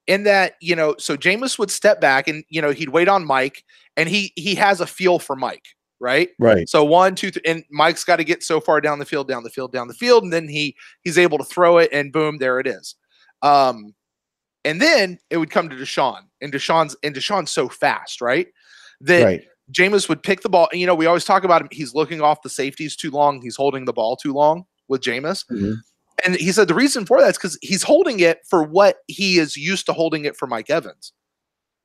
In that, so Jameis would step back and, he'd wait on Mike, and he has a feel for Mike, right? Right. So 1, 2, 3, and Mike's got to get so far down the field, and then he's able to throw it, and boom, there it is. And then it would come to Deshaun, and Deshaun's so fast, right? That Jameis would pick the ball. We always talk about him. He's looking off the safeties too long. He's holding the ball too long with Jameis. Mm-hmm. And he said the reason for that is because he's holding it for what he is used to holding it for Mike Evans.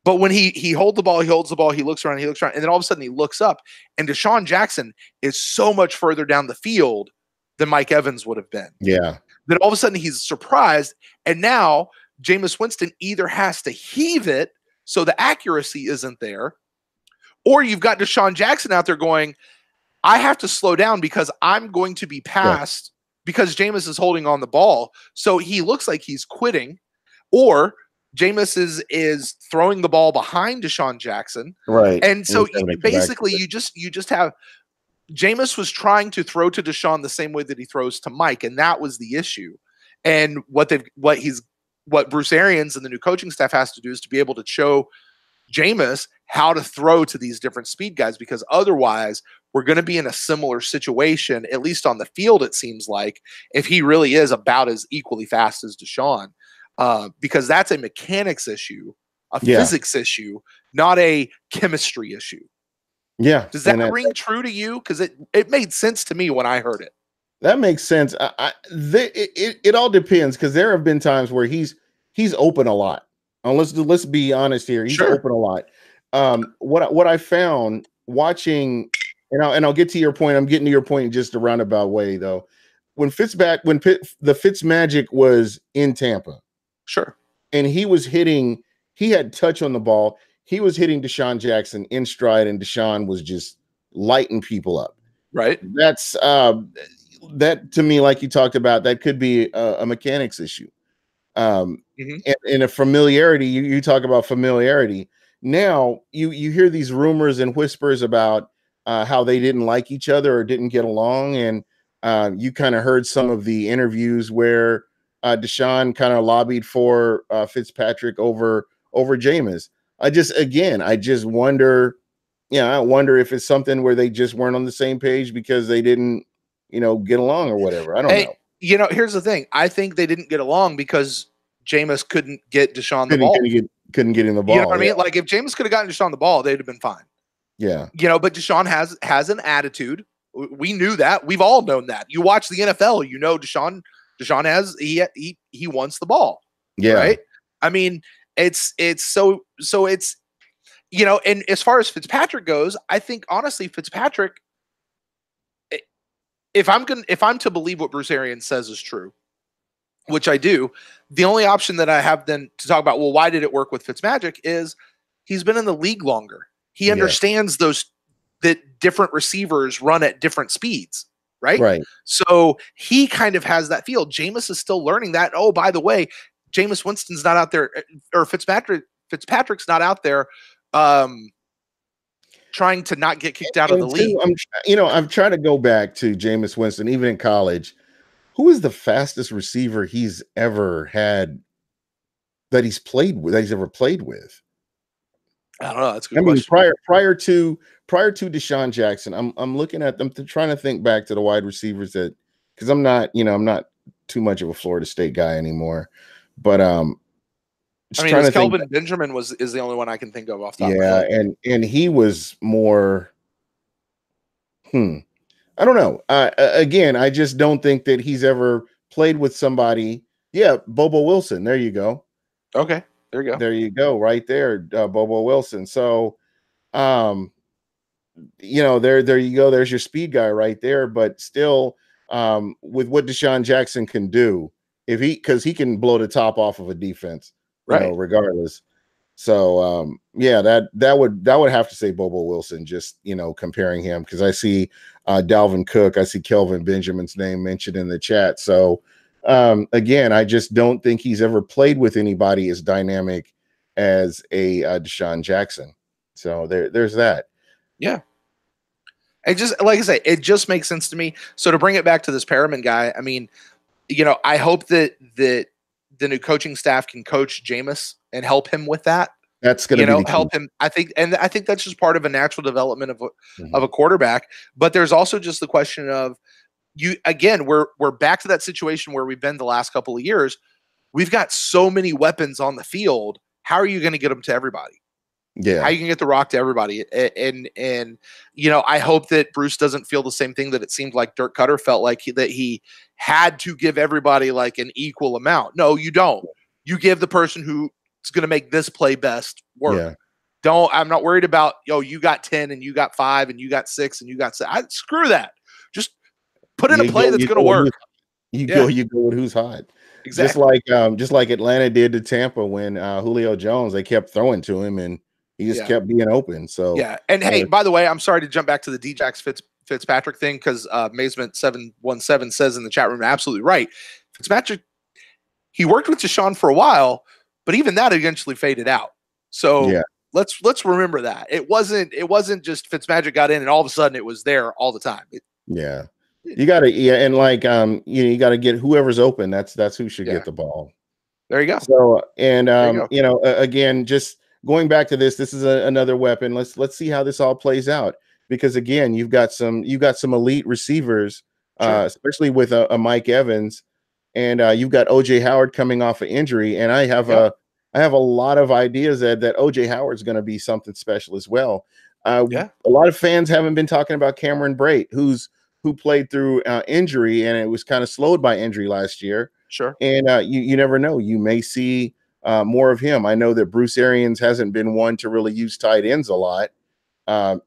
But when he holds the ball, he looks around, and then all of a sudden he looks up, and Deshaun Jackson is so much further down the field than Mike Evans would have been. Yeah. Then all of a sudden he's surprised, and now Jameis Winston either has to heave it so the accuracy isn't there, or you've got Deshaun Jackson out there going, I have to slow down because I'm going to be passed because Jameis is holding on the ball. So he looks like he's quitting, or Jameis is throwing the ball behind Deshaun Jackson. Right. And so basically you just have Jameis was trying to throw to Deshaun the same way that he throws to Mike. And that was the issue. And what Bruce Arians and the new coaching staff has to do is to be able to show Jameis how to throw to these different speed guys, because otherwise we're going to be in a similar situation, at least on the field, it seems like, if he really is about as equally fast as Deshaun, because that's a mechanics issue, a physics issue, not a chemistry issue. Yeah. Does that ring true to you? Because it made sense to me when I heard it. That makes sense. It all depends, because there have been times where he's open a lot. Let's be honest here. He's open a lot. What I found watching, and I'll get to your point. I'm getting to your point in just a roundabout way, though. When the Fitzmagic was in Tampa, and he had touch on the ball. He was hitting Deshaun Jackson in stride, and Deshaun was just lighting people up. Right. That's that to me, like you talked about, that could be a mechanics issue. And a familiarity. You talk about familiarity. Now you hear these rumors and whispers about how they didn't like each other or didn't get along, and you kind of heard some of the interviews where Deshaun kind of lobbied for Fitzpatrick over Jameis. I just wonder, I wonder if it's something where they just weren't on the same page because they didn't, get along or whatever. I don't Hey, know. here's the thing. I think they didn't get along because Jameis couldn't get Deshaun the Couldn't, ball. couldn't get in the You know ball. what I Yeah. mean? Like if Jameis could have gotten Deshaun the ball, they'd have been fine. Yeah. But Deshaun has an attitude. We knew that. We've all known that. You watch the NFL, Deshaun has he wants the ball. Yeah. Right? I mean, it's so it's and as far as Fitzpatrick goes, I think honestly Fitzpatrick, if I'm to believe what Bruce Arians says is true, which I do, the only option that I have then to talk about, well, why did it work with Fitzmagic, is he's been in the league longer. He understands that different receivers run at different speeds, right? Right. So he kind of has that feel. Jameis is still learning that. Oh, by the way, Jameis Winston's not out there, or Fitzpatrick's not out there trying to not get kicked out of the league. I'm trying to go back to Jameis Winston, even in college. Who is the fastest receiver he's ever had that he's ever played with? I don't know. That's a good question. Prior to Deshaun Jackson, I'm looking at them trying to think back to the wide receivers because I'm not too much of a Florida State guy anymore. But Kelvin Benjamin is the only one I can think of off the top of my head. and he was more. I don't know. Again, I just don't think that he's ever played with somebody. Yeah, Bobo Wilson. There you go. Okay, there you go. There you go. Right there, Bobo Wilson. So, there you go. There's your speed guy right there. But still, with what Deshaun Jackson can do, because he can blow the top off of a defense, right? Regardless. So that would have to say Bobo Wilson, just comparing him, because I see Dalvin Cook, I see Kelvin Benjamin's name mentioned in the chat. So again, I just don't think he's ever played with anybody as dynamic as a Deshaun Jackson. So there's that. Yeah. It just, like I say, it just makes sense to me. So to bring it back to this Perriman guy, I mean, I hope that the new coaching staff can coach Jameis and help him with that. That's going to help him. I think that's just part of a natural development of a quarterback. But there's also just the question of we're back to that situation where we've been the last couple of years. We've got so many weapons on the field. How are you going to get them to everybody? Yeah. How you can get the rock to everybody? And I hope that Bruce doesn't feel the same thing that it seemed like Dirk Cutter felt like that he had to give everybody like an equal amount. No, you don't. You give the person who's going to make this play best work. Yeah. I'm not worried about, you got 10 and you got 5 and you got 6 and you got 7. Screw that. Just put in a play that's going to work. You go with who's hot. Exactly. Just like Atlanta did to Tampa when Julio Jones, they kept throwing to him and he just kept being open. So yeah. And hey, by the way, I'm sorry to jump back to the Djax Fitzpatrick thing, because Mazement 717 says in the chat room, absolutely right. Fitzpatrick, he worked with Deshaun for a while, but even that eventually faded out. So let's remember that it wasn't just Fitzmagic got in and all of a sudden it was there all the time. You got to and like you got to get whoever's open. That's who should get the ball. There you go. So and again, just going back to this is another weapon. Let's see how this all plays out, because again, you've got some elite receivers, especially with a Mike Evans, and you've got OJ Howard coming off an injury, and I have a lot of ideas that OJ Howard's going to be something special as well. A lot of fans haven't been talking about Cameron Brate, who played through injury, and it was kind of slowed by injury last year. Sure. And you never know, you may see more of him. I know that Bruce Arians hasn't been one to really use tight ends a lot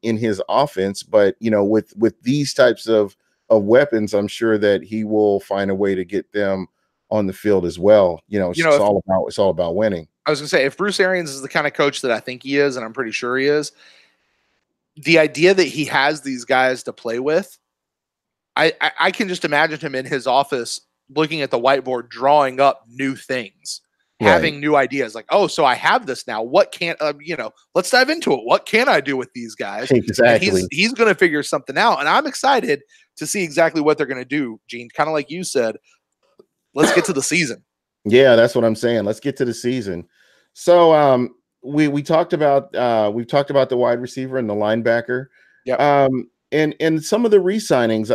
in his offense, but with these types of weapons, I'm sure that he will find a way to get them on the field as well. It's all about winning. I was gonna say, if Bruce Arians is the kind of coach that I think he is, and I'm pretty sure he is, the idea that he has these guys to play with, I can just imagine him in his office looking at the whiteboard, drawing up new things, having new ideas. Like, oh, so I have this now. What can't let's dive into it. What can I do with these guys? Exactly. And he's going to figure something out, and I'm excited to see exactly what they're going to do. Gene, kind of like you said, let's get to the season. Yeah, that's what I'm saying. Let's get to the season. So we talked about we've talked about the wide receiver and the linebacker. Yep. And some of the re-signings,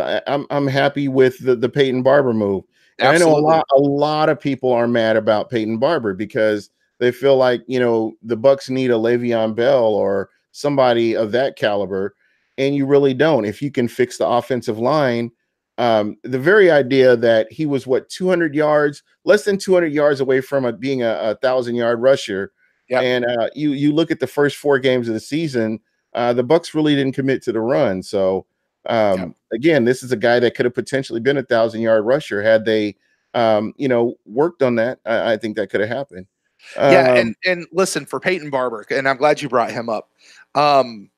I'm happy with the Peyton Barber move. And Absolutely. I know a lot of people are mad about Peyton Barber because they feel like, the Bucs need a Le'Veon Bell or somebody of that caliber, and you really don't. If you can fix the offensive line, the very idea that he was 200 yards, less than 200 yards away from being a 1,000-yard rusher. Yep. And you look at the first 4 games of the season, the Bucs really didn't commit to the run. So again, this is a guy that could have potentially been a 1,000-yard rusher had they, worked on that. I think that could have happened. Yeah, and listen, for Peyton Barber, and I'm glad you brought him up. I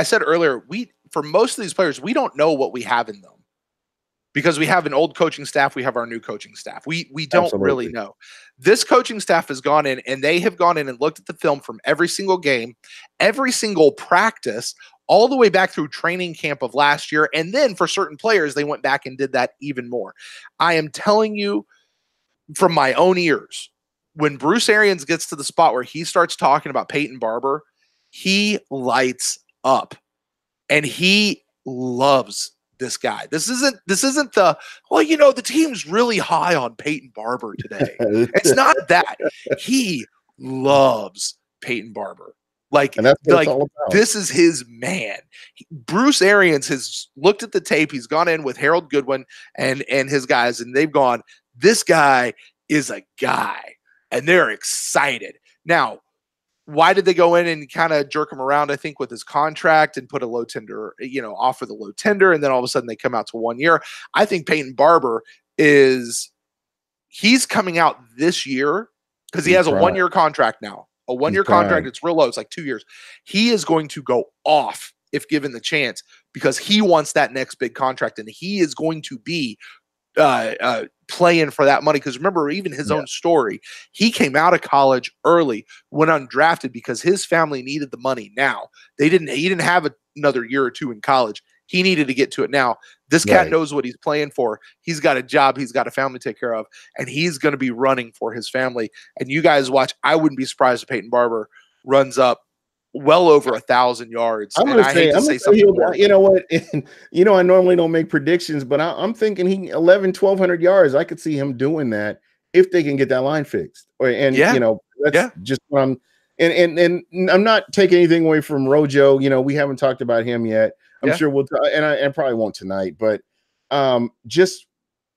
said earlier, for most of these players, we don't know what we have in them because we have an old coaching staff, we have our new coaching staff. We don't Absolutely. really know. This coaching staff has gone in and they have gone in and looked at the film from every single game, every single practice, all the way back through training camp of last year. And then for certain players, they went back and did that even more. I am telling you from my own ears, when Bruce Arians gets to the spot where he starts talking about Peyton Barber, he lights up and he loves this guy. This isn't the, the team's really high on Peyton Barber today. It's not that. He loves Peyton Barber. And that's what it's all about. This is his man. Bruce Arians has looked at the tape. He's gone in with Harold Goodwin and his guys, and they've gone, this guy is a guy, and they're excited. Now, why did they go in and kind of jerk him around, I think, with his contract and put a low tender, offer the low tender, and then all of a sudden they come out to 1 year? I think Peyton Barber he's coming out this year because he has a 1-year contract now. A 1-year contract, it's real low. It's like 2 years. He is going to go off if given the chance because he wants that next big contract, and he is going to be playing for that money. Because remember, even his own story, he came out of college early, went undrafted because his family needed the money now. He didn't have another year or 2 in college. He needed to get to it now. This cat knows what he's playing for. He's got a job. He's got a family to take care of, and he's going to be running for his family. And you guys watch. I wouldn't be surprised if Peyton Barber runs up well over 1,000 yards. I'm going to say something more. You know what? I normally don't make predictions, but I'm thinking 1,200 yards. I could see him doing that if they can get that line fixed. That's just what I'm. And I'm not taking anything away from Rojo. We haven't talked about him yet. I'm sure we'll, and I probably won't tonight. But just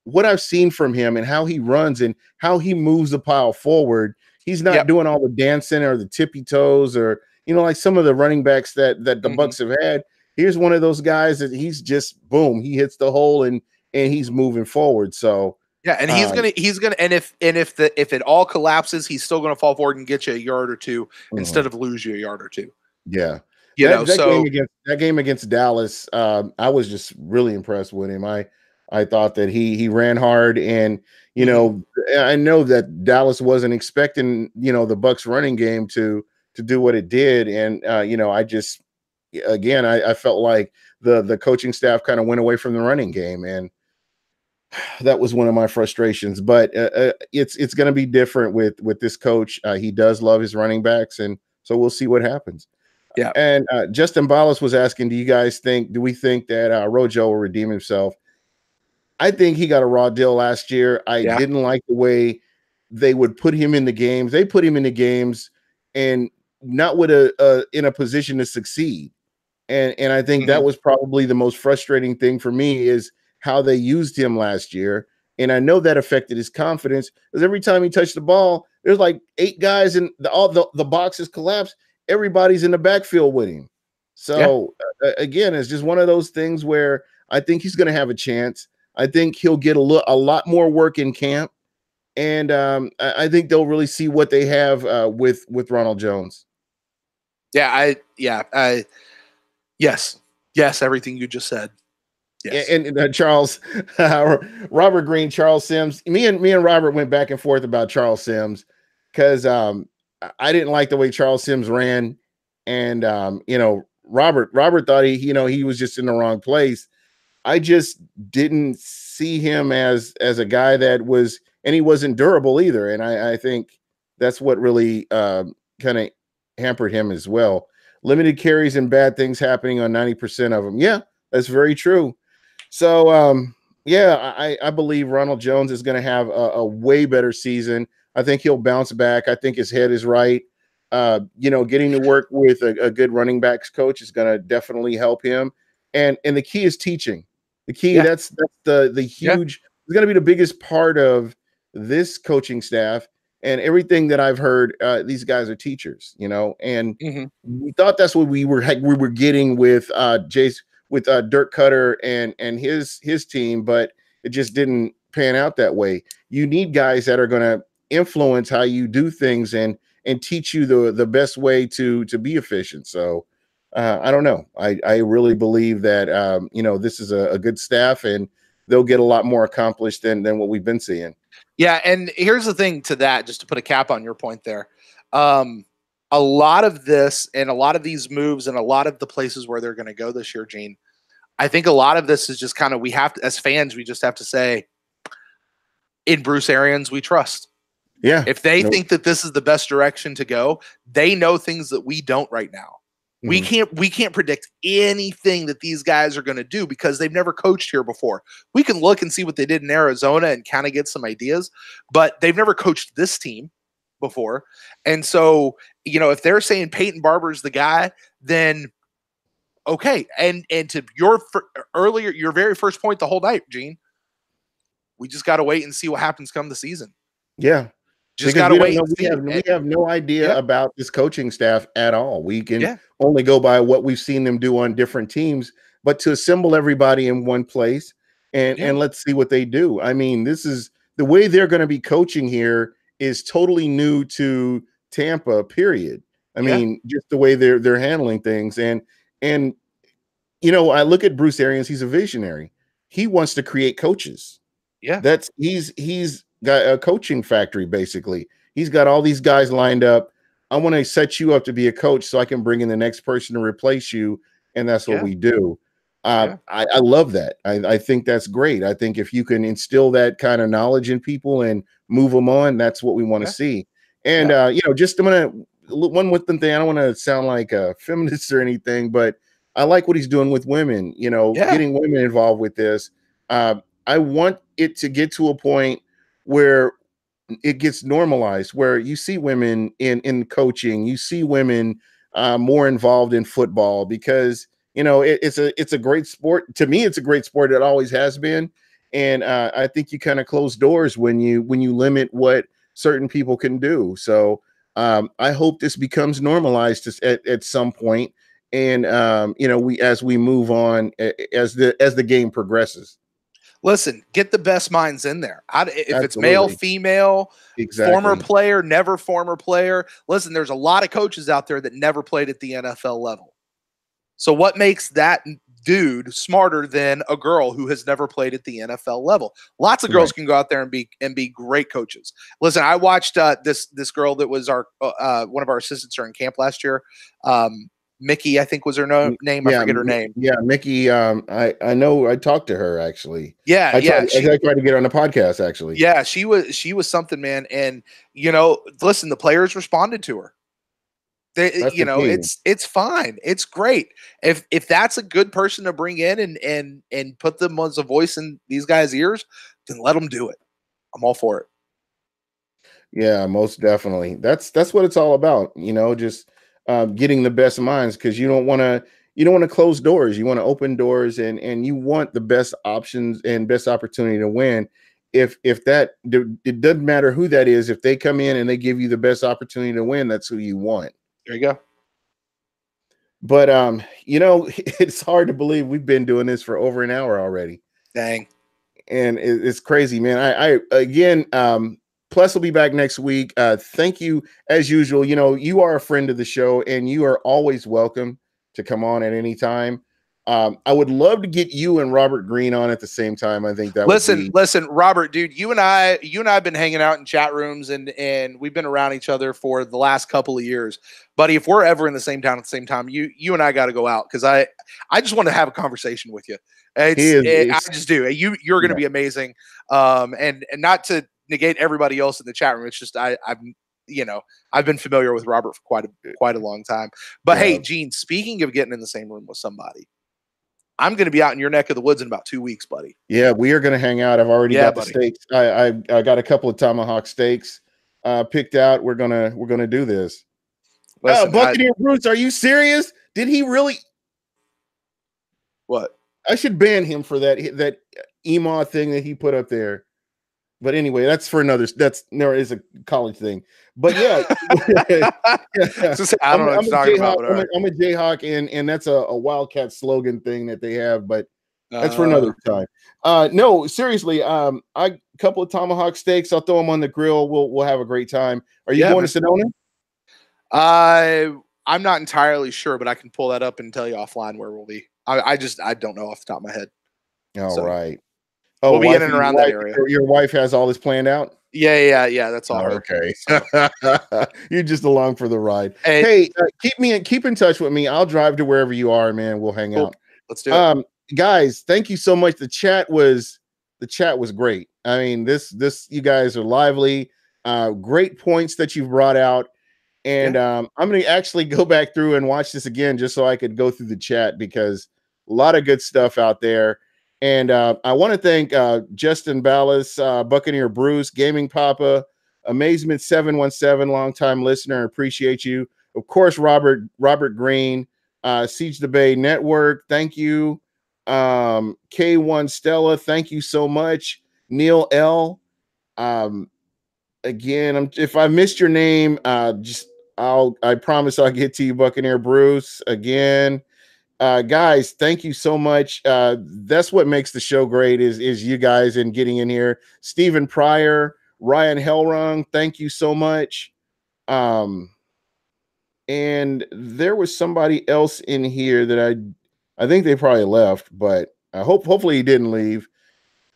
what I've seen from him and how he runs and how he moves the pile forward. He's not doing all the dancing or the tippy toes or. Like some of the running backs that the Bucs have had. Here's one of those guys that he's just boom, he hits the hole and he's moving forward. So and he's gonna and if it all collapses, he's still gonna fall forward and get you a yard or two instead of lose you a yard or two. Yeah, that game against Dallas, I was just really impressed with him. I thought that he ran hard, and I know that Dallas wasn't expecting the Bucs running game to do what it did. And, I just, again, I felt like the coaching staff kind of went away from the running game. And that was one of my frustrations, but it's going to be different with this coach. He does love his running backs. And so we'll see what happens. Yeah. And Justin Ballas was asking, do we think that Rojo will redeem himself? I think he got a raw deal last year. I didn't like the way they would put him in the games. They put him in the games and not with in a position to succeed. And I think that was probably the most frustrating thing for me is how they used him last year. And I know that affected his confidence because every time he touched the ball, there's like 8 guys and all the boxes collapsed. Everybody's in the backfield with him. So again, it's just one of those things where I think he's going to have a chance. I think he'll get a lot more work in camp. And I think they'll really see what they have with Ronald Jones. Yes, everything you just said. Yes. And Charles, Robert Green, Charles Sims. Me and Robert went back and forth about Charles Sims because I didn't like the way Charles Sims ran, and Robert thought he was just in the wrong place. I just didn't see him as a guy that was, and he wasn't durable either. And I think that's what really kind of hampered him as well. Limited carries and bad things happening on 90% of them. Yeah, that's very true. So, yeah, I believe Ronald Jones is going to have a way better season. I think he'll bounce back. I think his head is right. Getting to work with a good running backs coach is going to definitely help him. And the key is teaching. The key, that's the huge, it's going to be the biggest part of this coaching staff. And everything that I've heard, these guys are teachers, and we thought that's what we were getting with Jace, with Dirk Cutter and his team, but it just didn't pan out that way. You need guys that are going to influence how you do things and teach you the best way to be efficient. So I don't know. I really believe that this is a good staff, and they'll get a lot more accomplished than what we've been seeing. Yeah, and here's the thing to that, just to put a cap on your point there. A lot of this and a lot of these moves and a lot of the places where they're going to go this year, Gene, I think a lot of this is just kind of, we have to, as fans, we just have to say, in Bruce Arians, we trust. Yeah. If they think that this is the best direction to go, they know things that we don't right now. We can't predict anything that these guys are going to do because they've never coached here before. We can look and see what they did in Arizona and kind of get some ideas, but they've never coached this team before. And so, if they're saying Peyton Barber's the guy, then okay. And to your very first point the whole night, Gene, we just got to wait and see what happens come the season. Yeah. Just got to wait. We have no idea about this coaching staff at all. We can only go by what we've seen them do on different teams, but to assemble everybody in one place and let's see what they do. I mean, this is the way they're going to be coaching here is totally new to Tampa, period. I mean, just the way they're handling things. And I look at Bruce Arians, he's a visionary. He wants to create coaches. Yeah. He's got a coaching factory, basically. He's got all these guys lined up. I want to set you up to be a coach so I can bring in the next person to replace you. And that's what we do. I love that. I think that's great. I think if you can instill that kind of knowledge in people and move them on, that's what we want to see. And, just one thing, I don't want to sound like a feminist or anything, but I like what he's doing with women, getting women involved with this. I want it to get to a point where it gets normalized, where you see women in coaching, you see women more involved in football, because it's a great sport. To me, it's a great sport. It always has been. And I think you kind of close doors when you limit what certain people can do. So I hope this becomes normalized at some point. And as we move on, as the game progresses. Listen, get the best minds in there. If it's male, female, former player, never former player. Listen, there's a lot of coaches out there that never played at the NFL level. So what makes that dude smarter than a girl who has never played at the NFL level? Lots of girls can go out there and be great coaches. Listen, I watched this girl that was our one of our assistants during camp last year. Mickey, I think was her name. I forget her name. Yeah, Mickey. I know. I talked to her actually. I tried to get her on the podcast actually. Yeah, she was something, man. And listen, the players responded to her. It's fine. It's great. If that's a good person to bring in and put them as a voice in these guys' ears, then let them do it. I'm all for it. Yeah, most definitely. That's what it's all about. Just getting the best minds, because you don't want to close doors. You want to open doors, and you want the best options and best opportunity to win. If that, it doesn't matter who that is. If they come in and they give you the best opportunity to win, that's who you want. There you go. But it's hard to believe we've been doing this for over an hour already. Dang. And it's crazy, man. I again, Plus will be back next week. Thank you as usual. You are a friend of the show, and you are always welcome to come on at any time. I would love to get you and Robert Green on at the same time. I think that listen, Robert, dude, you and I have been hanging out in chat rooms and we've been around each other for the last couple of years, buddy. If we're ever in the same town at the same time, you and I got to go out, because I just want to have a conversation with you. I just do. You're going to be amazing. And not to negate everybody else in the chat room. It's just I've been familiar with Robert for quite a long time. But Yeah. hey, Gene, speaking of getting in the same room with somebody, I'm going to be out in your neck of the woods in about 2 weeks, buddy. Yeah, we are going to hang out. I've already got the steaks. I got a couple of tomahawk steaks picked out. We're gonna do this. Listen, Buccaneer Bruce, are you serious? Did he really? What? I should ban him for that email thing that he put up there. But anyway, that's for another. There is a college thing. But yeah, I don't know what you're talking about. I'm a Jayhawk, and that's a Wildcat slogan thing that they have. But that's for another time. No, seriously. A couple of tomahawk steaks. I'll throw them on the grill. We'll have a great time. Are you going to Sedona? I'm not entirely sure, but I can pull that up and tell you offline where we'll be. I don't know off the top of my head. All right. Oh, we'll be in and around that area. Your wife has all this planned out? Yeah. That's all. Okay. You're just along for the ride. Hey, keep in touch with me. I'll drive to wherever you are, man. We'll hang out. Let's do it. Guys, thank you so much. The chat was great. I mean, this you guys are lively. Great points that you've brought out. And I'm going to actually go back through and watch this again just so I could go through the chat, because a lot of good stuff out there. And I want to thank Justin Ballas, Buccaneer Bruce, Gaming Papa, Amazement 717, longtime listener. Appreciate you. Of course, Robert Green, Siege the Bay Network. Thank you. K1 Stella, thank you so much. Neil L. Again, if I missed your name, I promise I'll get to you, Buccaneer Bruce. Again, guys, thank you so much. That's what makes the show great is you guys and getting in here. Stephen Pryor, Ryan Hellrung, thank you so much. And there was somebody else in here that I think they probably left, but hopefully he didn't leave.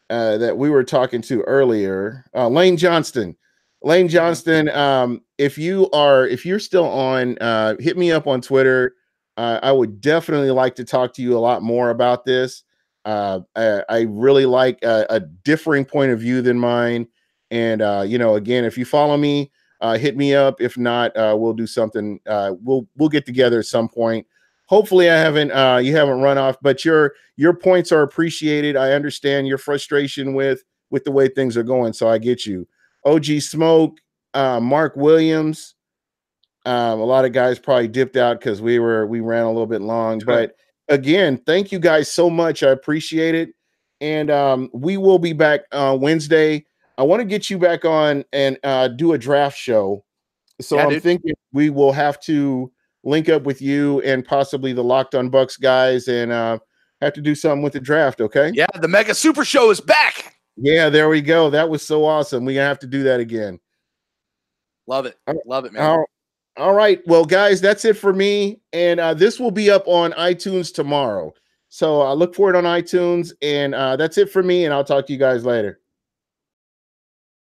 That we were talking to earlier, Lane Johnston. If you're still on, hit me up on Twitter. I would definitely like to talk to you a lot more about this. I really like a differing point of view than mine. And again, if you follow me, hit me up. If not, we'll do something. We'll get together at some point. Hopefully, you haven't run off, but your points are appreciated. I understand your frustration with the way things are going, so I get you. OG Smoke, Mark Williams. A lot of guys probably dipped out because we ran a little bit long. But again, thank you guys so much. I appreciate it. And we will be back Wednesday. I want to get you back on and do a draft show. So I'm thinking we will have to link up with you and possibly the Locked on Bucks guys and have to do something with the draft. Okay. Yeah. The Mega Super Show is back. Yeah, there we go. That was so awesome. We're going to have to do that again. Love it. Love it, man. All right. Well, guys, that's it for me. And this will be up on iTunes tomorrow. So I look for it on iTunes. And that's it for me. And I'll talk to you guys later.